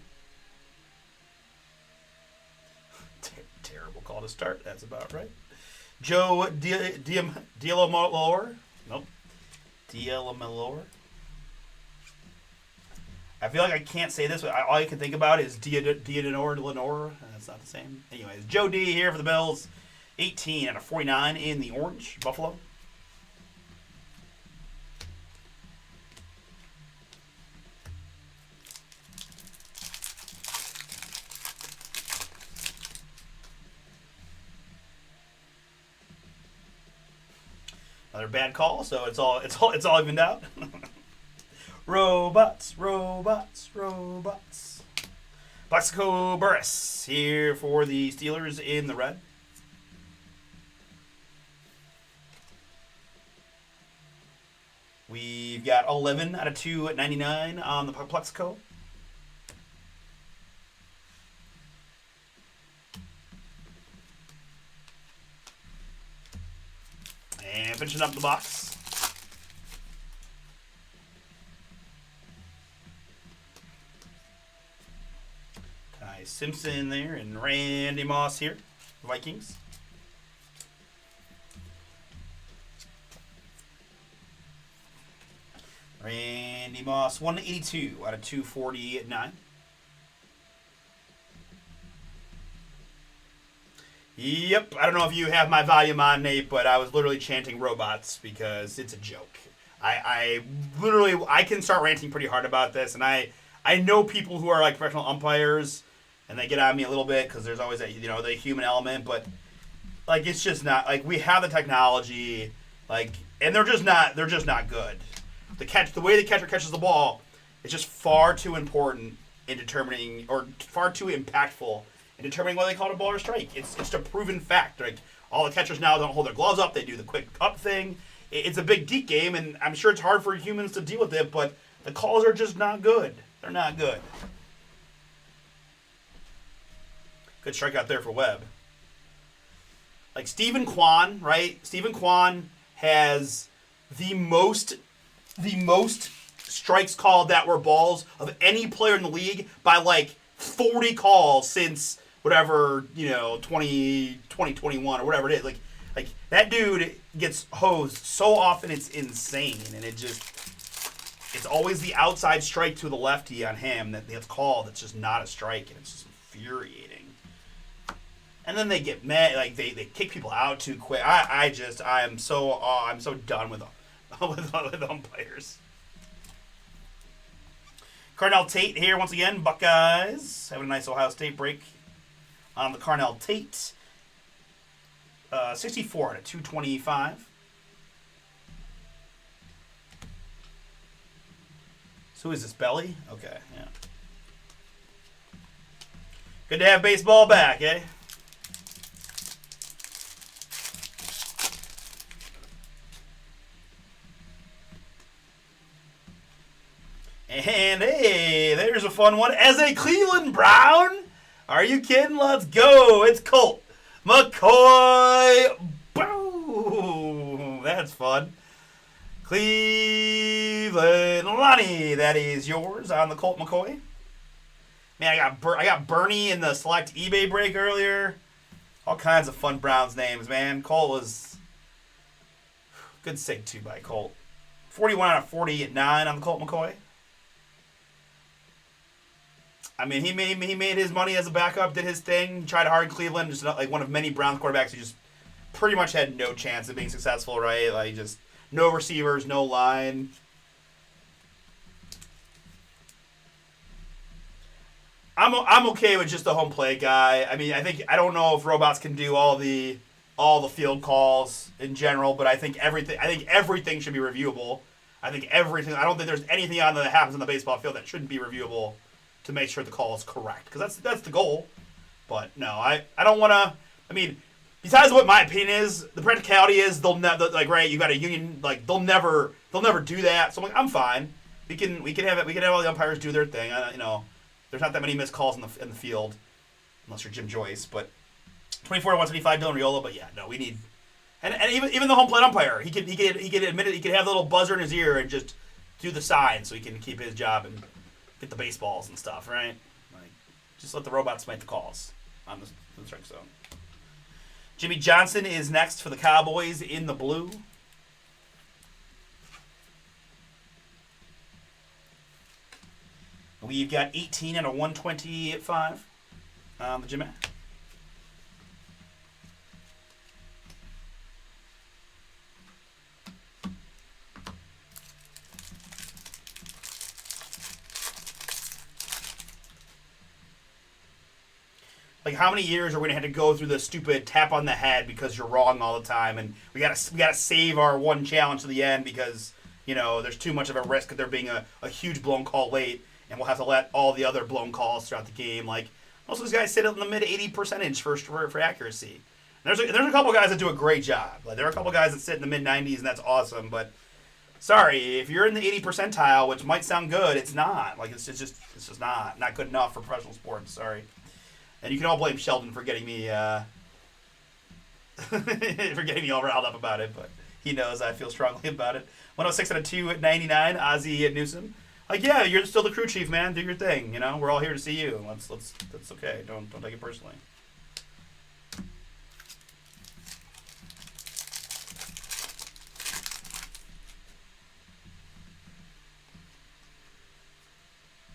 Terrible call to start. That's about right. Joe Dialamalor. Nope. Dialamalor. I feel like I can't say this, but all I can think about is Diadenor Lenore. That's not the same. Anyways, Joe D here for the Bills. 18 out of 49 in the orange. Buffalo. Another bad call, so it's all evened out. Robots, robots, robots. Plaxico Burress here for the Steelers in the red. We've got 11 out of 299 on the Plaxico. And finishing up the box. Ty Simpson there and Randy Moss here, Vikings. Randy Moss, 182 out of 249. Yep, I don't know if you have my volume on, Nate, but I was literally chanting robots because it's a joke. I literally, I can start ranting pretty hard about this, and I know people who are like professional umpires, and they get on me a little bit because there's always that, the human element, but like it's just not, like we have the technology, like, and they're just not good. The way the catcher catches the ball is just far too important in determining, or far too impactful in determining whether they call it a ball or a strike. It's a proven fact. Like all the catchers now don't hold their gloves up; they do the quick up thing. It's a big deep game, and I'm sure it's hard for humans to deal with it. But the calls are just not good. They're not good. Good strikeout there for Webb. Like Stephen Kwan, right? Stephen Kwan has the most strikes called that were balls of any player in the league by like 40 calls since whatever, 2021 or whatever it is. Like that dude gets hosed so often it's insane, and it's always the outside strike to the lefty on him that gets called. It's just not a strike, and it's just infuriating. And then they get mad, like they kick people out too quick. I'm so done with umpires. Carnell Tate here once again. Buckeyes having a nice Ohio State break on the Carnell Tate. 64 out of 225. So who is this, Belly? Okay, yeah. Good to have baseball back, eh? And hey, there's a fun one. As a Cleveland Brown, are you kidding? Let's go. It's Colt McCoy. Boom. That's fun. Cleveland Lonnie, that is yours on the Colt McCoy. Man, I got Bernie in the select eBay break earlier. All kinds of fun Browns names, man. Colt was good sig too by Colt. 41 out of 40 at 9 on the Colt McCoy. I mean, he made his money as a backup, did his thing, tried hard in Cleveland, just like one of many Browns quarterbacks who just pretty much had no chance of being successful, right? Like just no receivers, no line. I'm okay with just the home plate guy. I mean, I don't know if robots can do all the field calls in general, but I think everything should be reviewable. I don't think there's anything on that happens on the baseball field that shouldn't be reviewable to make sure the call is correct, because that's the goal. But no, I don't want to. I mean, besides what my opinion is, the practicality is they'll never, like, right, you got a union, like they'll never do that. So I'm like, I'm fine. We can have all the umpires do their thing. There's not that many missed calls in the field, unless you're Jim Joyce. But 24 to 175 Dylan Riola. But yeah, no, we need, and even the home plate umpire, he could admit it. He could have the little buzzer in his ear and just do the sign so he can keep his job and get the baseballs and stuff, right? Like, just let the robots make the calls on the strike zone. Jimmy Johnson is next for the Cowboys in the blue. We've got 18 and a 120 at 5 on the Jimmy. Like, how many years are we gonna have to go through the stupid tap on the head because you're wrong all the time, and we gotta save our one challenge to the end because there's too much of a risk of there being a huge blown call late, and we'll have to let all the other blown calls throughout the game. Like, most of these guys sit in the mid 80% for accuracy. There's a couple guys that do a great job. Like, there are a couple guys that sit in the mid 90s, and that's awesome. But sorry, if you're in the 80 percentile, which might sound good, it's not. Like, it's just not good enough for professional sports. Sorry. And you can all blame Sheldon for getting me all riled up about it, but he knows I feel strongly about it. 106 out of 2 at 99. Ozzie at Newsom. Like, yeah, you're still the crew chief, man. Do your thing. We're all here to see you. That's okay. Don't take it personally.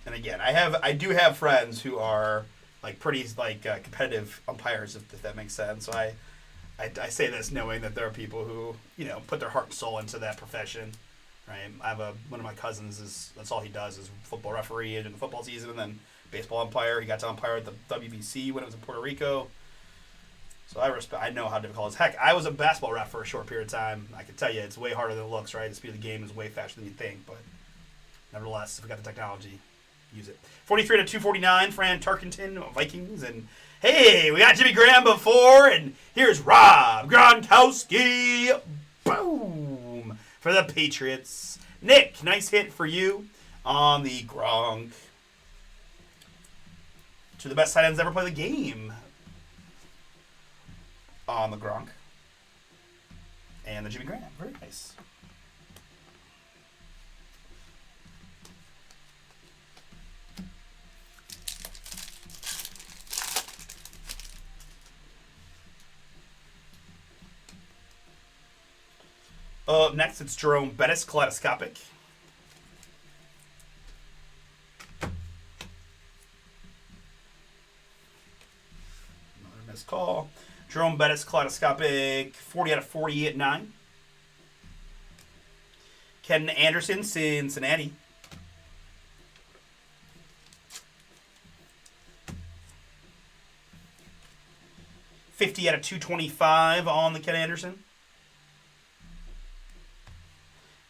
And again, I do have friends who are like pretty competitive umpires, if that makes sense. So I say this knowing that there are people who put their heart and soul into that profession. Right? I have one of my cousins that's all he does is football referee in the football season, and then baseball umpire. He got to umpire at the WBC when it was in Puerto Rico. So I know how difficult it is. Heck, I was a basketball ref for a short period of time. I can tell you it's way harder than it looks. Right? The speed of the game is way faster than you think, but nevertheless, if we got the technology, use it. 43 to 249, Fran Tarkenton, Vikings. And hey, we got Jimmy Graham before, and here's Rob Gronkowski. Boom! For the Patriots. Nick, nice hit for you on the Gronk. Two of the best tight ends ever play the game on the Gronk. And the Jimmy Graham. Very nice. Up next, it's Jerome Bettis, Kaleidoscopic. Another missed call. Jerome Bettis, Kaleidoscopic, 40 out of 40 at 9. Ken Anderson, Cincinnati. $50 out of 225 on the Ken Anderson.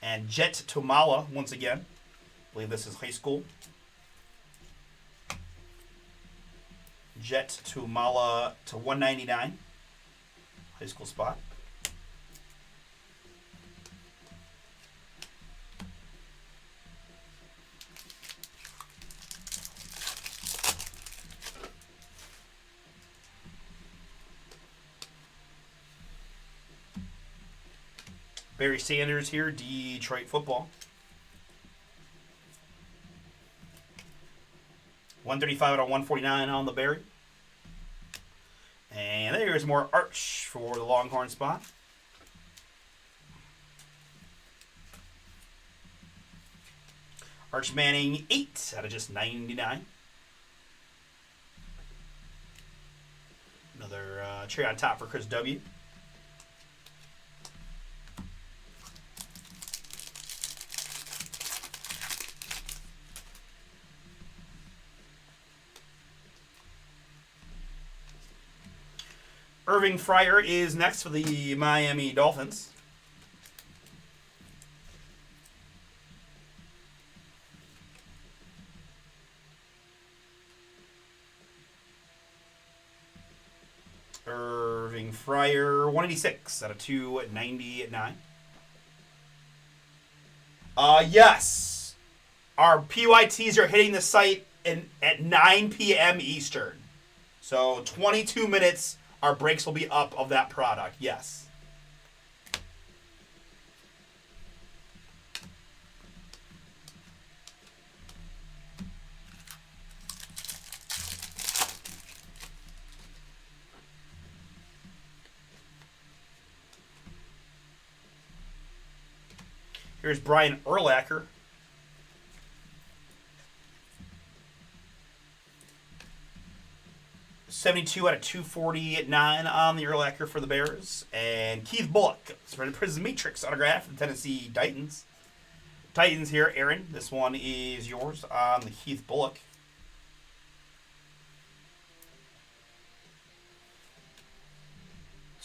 And Jet Tomala, once again. I believe this is high school. Jet Tomala to 199. High school spot. Barry Sanders here, Detroit football. 135 out of 149 on the Barry. And there's more Arch for the Longhorn spot. Arch Manning, 8 out of just 99. Another cherry on top for Chris W. Irving Fryer is next for the Miami Dolphins. Irving Fryer, 186 out of 290 at 9. Yes. Our PYTs are hitting the site at 9 p.m. Eastern. So 22 minutes. Our breaks will be up of that product, yes. Here's Brian Urlacher. $72 out of 240 at 9 on the Urlacher for the Bears. And Keith Bullock for the Prizm Matrix autograph for the Tennessee Titans. Titans here, Aaron. This one is yours on the Keith Bullock.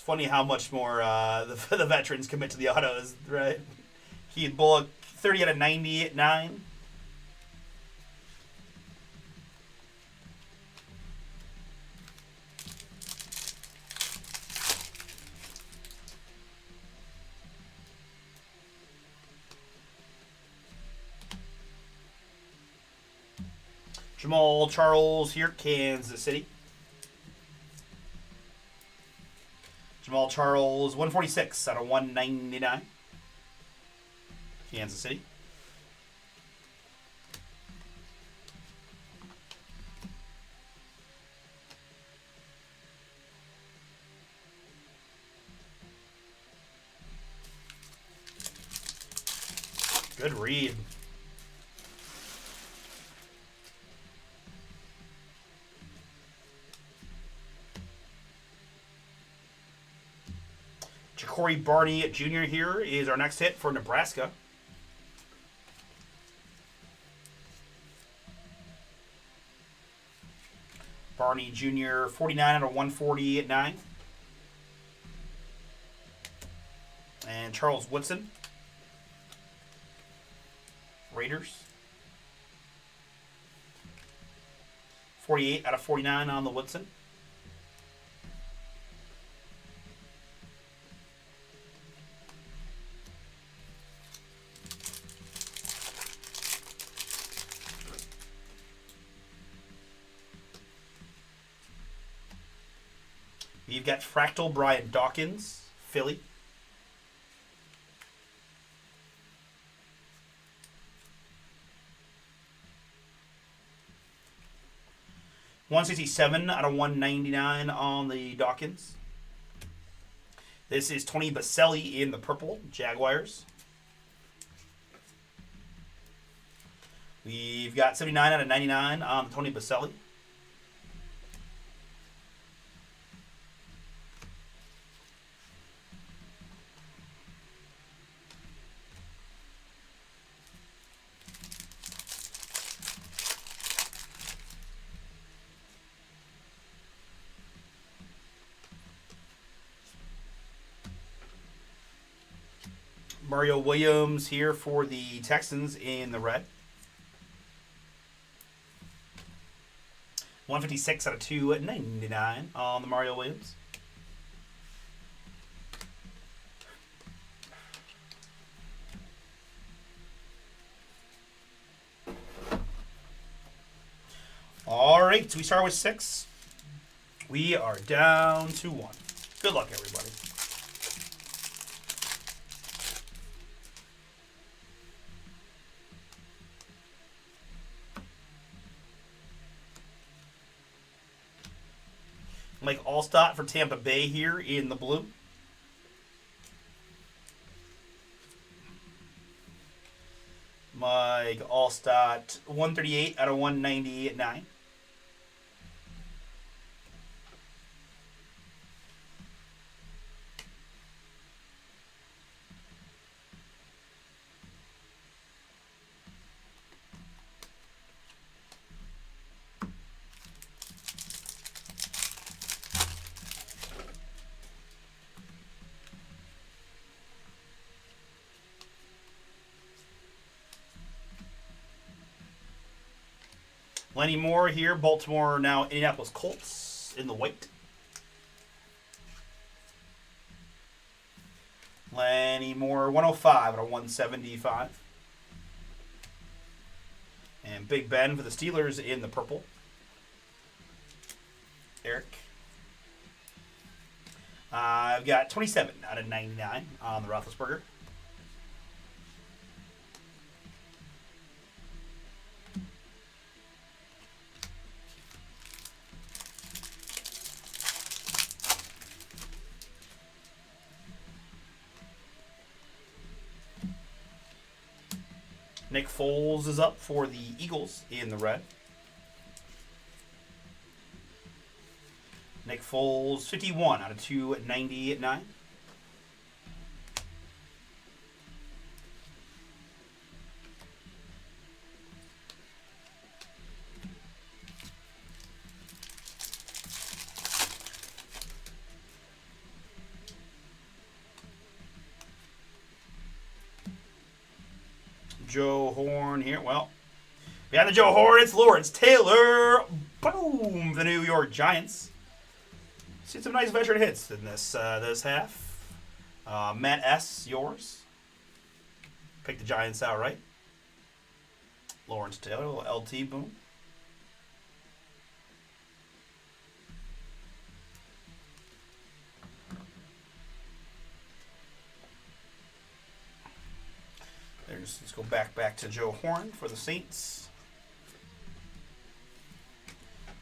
funny how much more the veterans commit to the autos, right? Keith Bullock, 30 out of 90 at 9. Jamal Charles here, Kansas City. Jamal Charles, 146 out of 199. Kansas City. Good read. Corey Barney Jr. here is our next hit for Nebraska. Barney Jr., 49 out of 140 at 9. And Charles Woodson, Raiders. 48 out of 49 on the Woodson. You've got Fractal Brian Dawkins, Philly. $167 out of 199 on the Dawkins. This is Tony Baselli in the purple, Jaguars. We've got 79 out of 99 on Tony Baselli. Mario Williams here for the Texans in the red. 156 out of 299 on the Mario Williams. All right, so we start with 6. We are down to 1. Good luck, everybody. Mike Allstott for Tampa Bay here in the blue. Mike Allstott, 138 out of 190 at 9. Lenny Moore here, Baltimore, now Indianapolis Colts in the white. Lenny Moore, 105 out of 175. And Big Ben for the Steelers in the purple. Eric. I've got 27 out of 99 on the Roethlisberger. Nick Foles is up for the Eagles in the red. Nick Foles, 51 out of 290 at 9. Joe Horn here. Well, behind the Joe Horn, it's Lawrence Taylor. Boom! The New York Giants. See some nice veteran hits in this this half. Matt S., yours. Pick the Giants outright. Lawrence Taylor, LT, boom. Let's go back to Joe Horn for the Saints.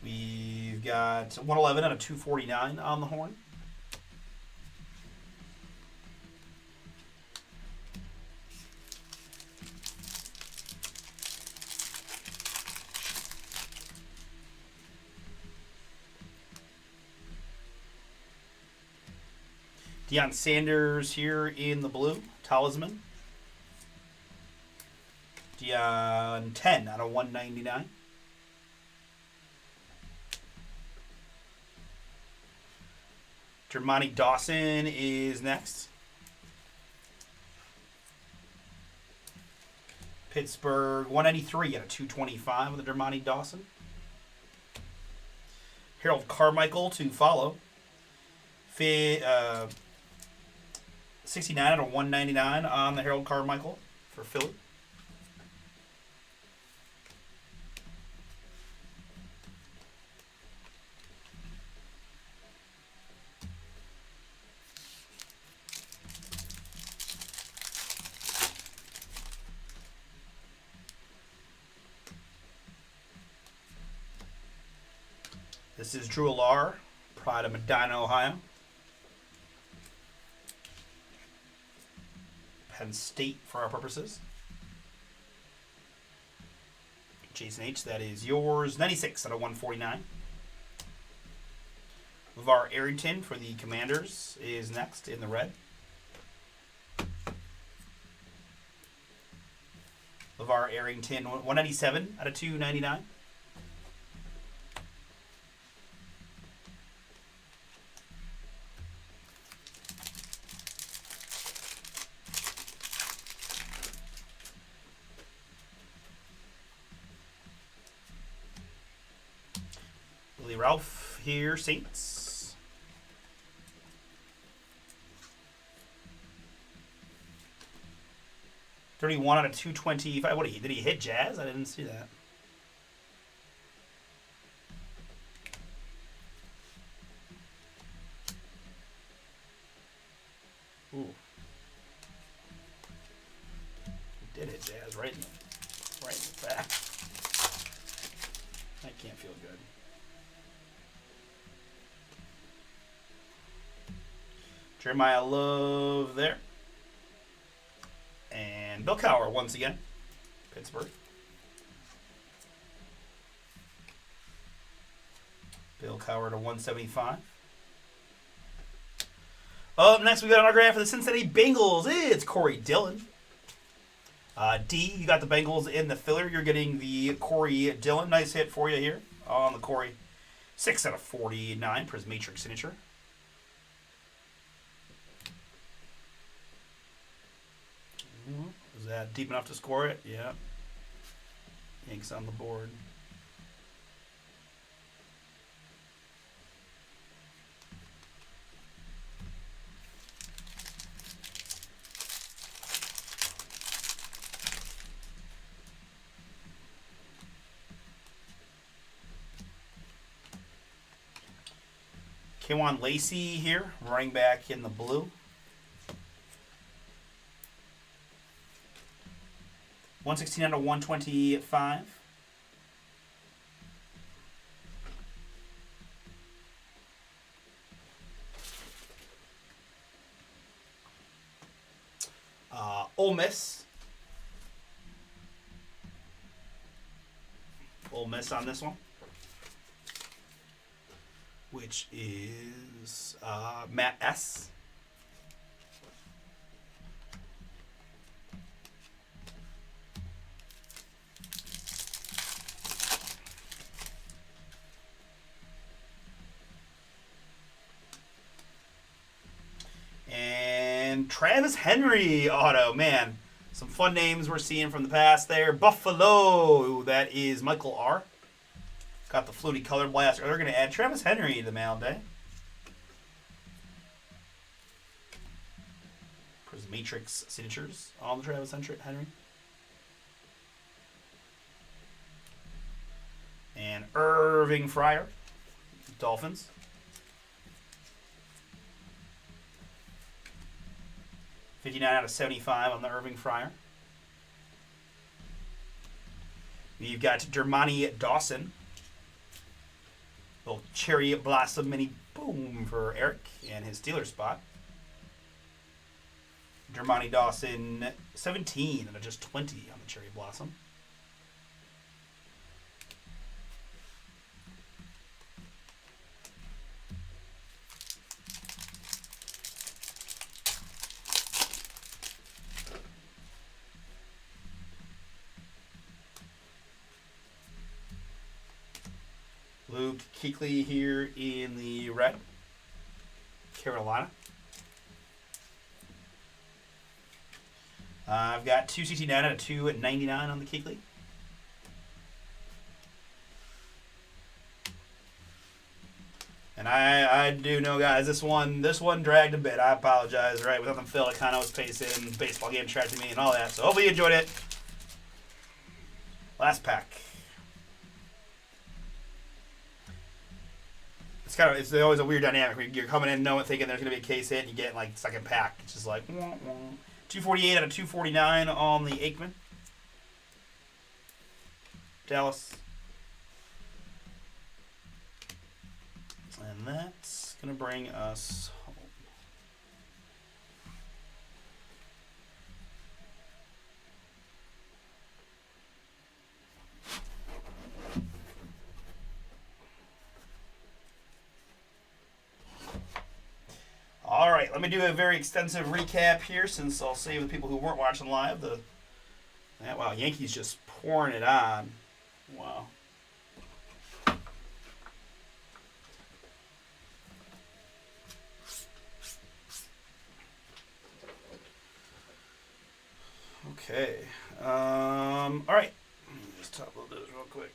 We've got 111 out of 249 on the Horn. Deion Sanders here in the blue, talisman. Deion 10 out of 199. Dermontti Dawson is next. Pittsburgh 193 out of 225 with the Dermontti Dawson. Harold Carmichael to follow. 69 out of 199 on the Harold Carmichael for Philly. This is Drew Alar, Pride of Medina, Ohio. Penn State for our purposes. Jason H., that is yours. 96 out of 149. LeVar Arrington for the Commanders is next in the red. LeVar Arrington, 197 out of 299. Ralph here, Saints. $31 out of 225. What did he hit Jazz? I didn't see that. Ooh. He did hit Jazz right in the back. That can't feel good. Jeremiah Love there. And Bill Cowher once again. Pittsburgh. Bill Cowher to 175. Up next, we got an autograph for the Cincinnati Bengals. It's Corey Dillon. D, you got the Bengals in the filler. You're getting the Corey Dillon. Nice hit for you here on the Corey. 6 out of 49. Prismatrix signature. Is that deep enough to score it? Yeah. Yanks on the board. K'Wan Lacey here, running back in the blue. 116 out of 125. Ole Miss. Ole Miss on this one. Which is Matt S. And Travis Henry auto, man. Some fun names we're seeing from the past there. Buffalo, that is Michael R. Got the Flutie Color Blast. They're going to add Travis Henry to the mail day. Matrix signatures on the Travis Henry. And Irving Fryer, Dolphins. $59 out of 75 on the Irving Fryer. You've got Dermani Dawson. Little cherry blossom mini boom for Eric and his Steelers spot. Dermani Dawson, 17 and just 20 on the cherry blossom. Luke Kuechly here in the red. Carolina. I've got 269 out of 299 on the Kuechly. And I do know, guys, this one dragged a bit. I apologize, right? With nothing Phil, it kind of was pacing, baseball game distracted me and all that. So hopefully you enjoyed it. Last pack. It's always a weird dynamic. You're coming in thinking there's going to be a case hit, and you get like second pack. It's just like 248 out of 249 on the Aikman. Dallas. And that's going to bring us home. All right, let me do a very extensive recap here since I'll save the people who weren't watching live. Wow, Yankees just pouring it on. Wow. Okay. All right. Let me just talk about this real quick.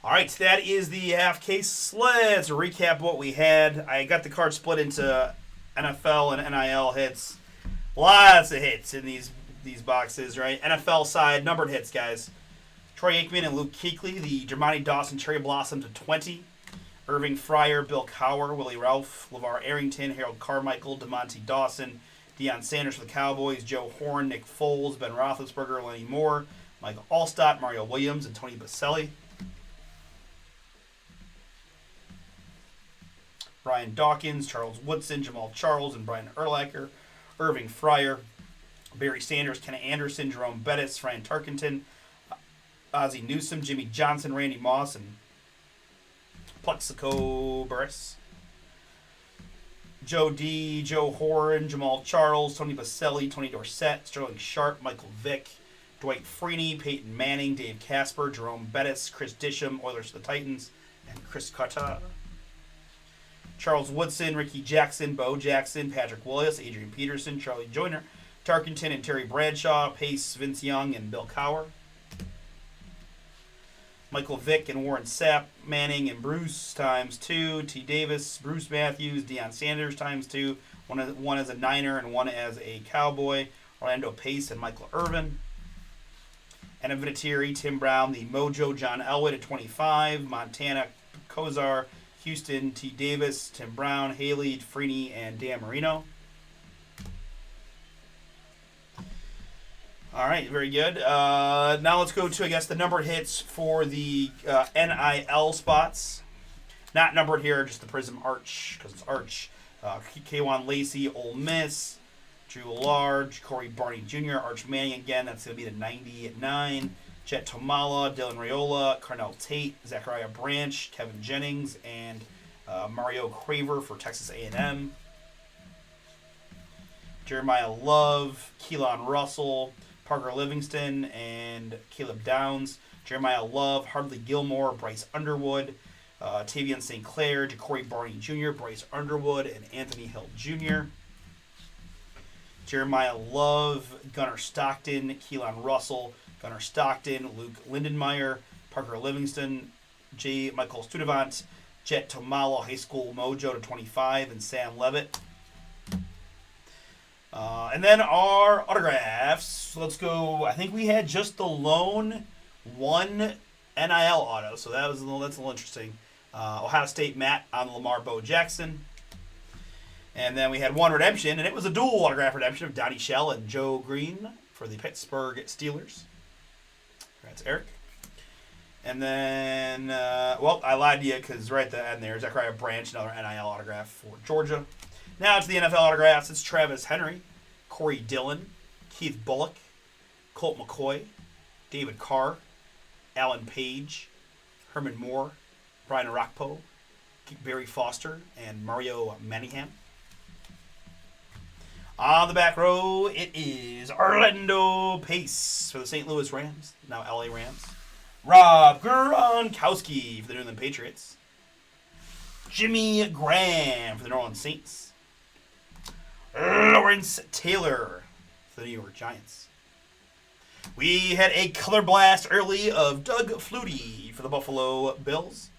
All right, that is the half case. Let's recap what we had. I got the card split into NFL and NIL hits. Lots of hits in these boxes, right? NFL side, numbered hits, guys. Troy Aikman and Luke Kuechly, the Dermani Dawson Cherry Blossom to 20. Irving Fryer, Bill Cowher, Willie Ralph, LeVar Arrington, Harold Carmichael, DeMonte Dawson, Deion Sanders for the Cowboys, Joe Horn, Nick Foles, Ben Roethlisberger, Lenny Moore, Michael Allstott, Mario Williams, and Tony Baselli. Brian Dawkins, Charles Woodson, Jamal Charles, and Brian Urlacher. Irving Fryer, Barry Sanders, Ken Anderson, Jerome Bettis, Ryan Tarkenton, Ozzie Newsome, Jimmy Johnson, Randy Moss, and Plexico Burris. Joe D, Joe Horan, Jamal Charles, Tony Baselli, Tony Dorsett, Sterling Sharp, Michael Vick, Dwight Freeney, Peyton Manning, Dave Casper, Jerome Bettis, Chris Disham, Oilers to the Titans, and Chris Carter. Charles Woodson, Ricky Jackson, Bo Jackson, Patrick Willis, Adrian Peterson, Charlie Joyner, Tarkenton and Terry Bradshaw, Pace, Vince Young, and Bill Cowher. Michael Vick and Warren Sapp, Manning and Bruce ×2, T. Davis, Bruce Matthews, Deion Sanders ×2, one as a Niner and one as a Cowboy, Orlando Pace and Michael Irvin. And a Vinatieri, Tim Brown, the Mojo, John Elway to 25, Montana, Kozar, Houston, T. Davis, Tim Brown, Haley, Freeney, and Dan Marino. All right, very good. Now let's go to, I guess, the numbered hits for the NIL spots. Not numbered here, just the Prizm Arch, because it's Arch. K'Wan Lacey, Ole Miss. Drew Large, Corey Barney Jr., Arch Manning again. That's going to be the 99. Jet Tomala, Dylan Raiola, Carnell Tate, Zachariah Branch, Kevin Jennings, and Mario Craver for Texas A&M. Jeremiah Love, Keelan Russell, Parker Livingston, and Caleb Downs. Jeremiah Love, Hardly Gilmore, Bryce Underwood, Tavian St. Clair, Ja'Cory Barney Jr., Bryce Underwood, and Anthony Hill Jr. Jeremiah Love, Gunnar Stockton, Keelan Russell, Gunnar Stockton, Luke Lindenmeyer, Parker Livingston, J. Michael Studevant, Jet Tomalo, High School Mojo /25, and Sam Levitt. And then our autographs. Let's go. I think we had just the lone one NIL auto, so that's a little interesting. Ohio State Matt on Lamar Bo Jackson. And then we had one redemption, and it was a dual autograph redemption of Donnie Shell and Joe Green for the Pittsburgh Steelers. That's Eric. And then, I lied to you because right at the end there, Zachariah Branch, another NIL autograph for Georgia. Now to the NFL autographs. It's Travis Henry, Corey Dillon, Keith Bullock, Colt McCoy, David Carr, Alan Page, Herman Moore, Brian Rockpo, Barry Foster, and Mario Manningham. On the back row, it is Orlando Pace for the St. Louis Rams, now LA Rams. Rob Gronkowski for the New England Patriots. Jimmy Graham for the New Orleans Saints. Lawrence Taylor for the New York Giants. We had a color blast early of Doug Flutie for the Buffalo Bills.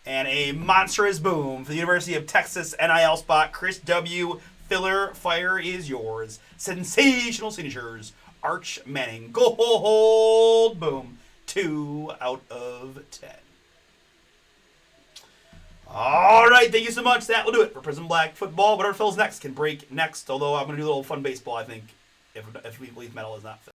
And a monstrous boom for the University of Texas NIL spot. Chris W. Filler, fire is yours. Sensational signatures. Arch Manning. Gold. Boom. 2 out of 10. All right, thank you so much. That will do it for Prizm Black Football. Whatever fills next can break next. Although I'm going to do a little fun baseball, I think, if we believe metal is not filled.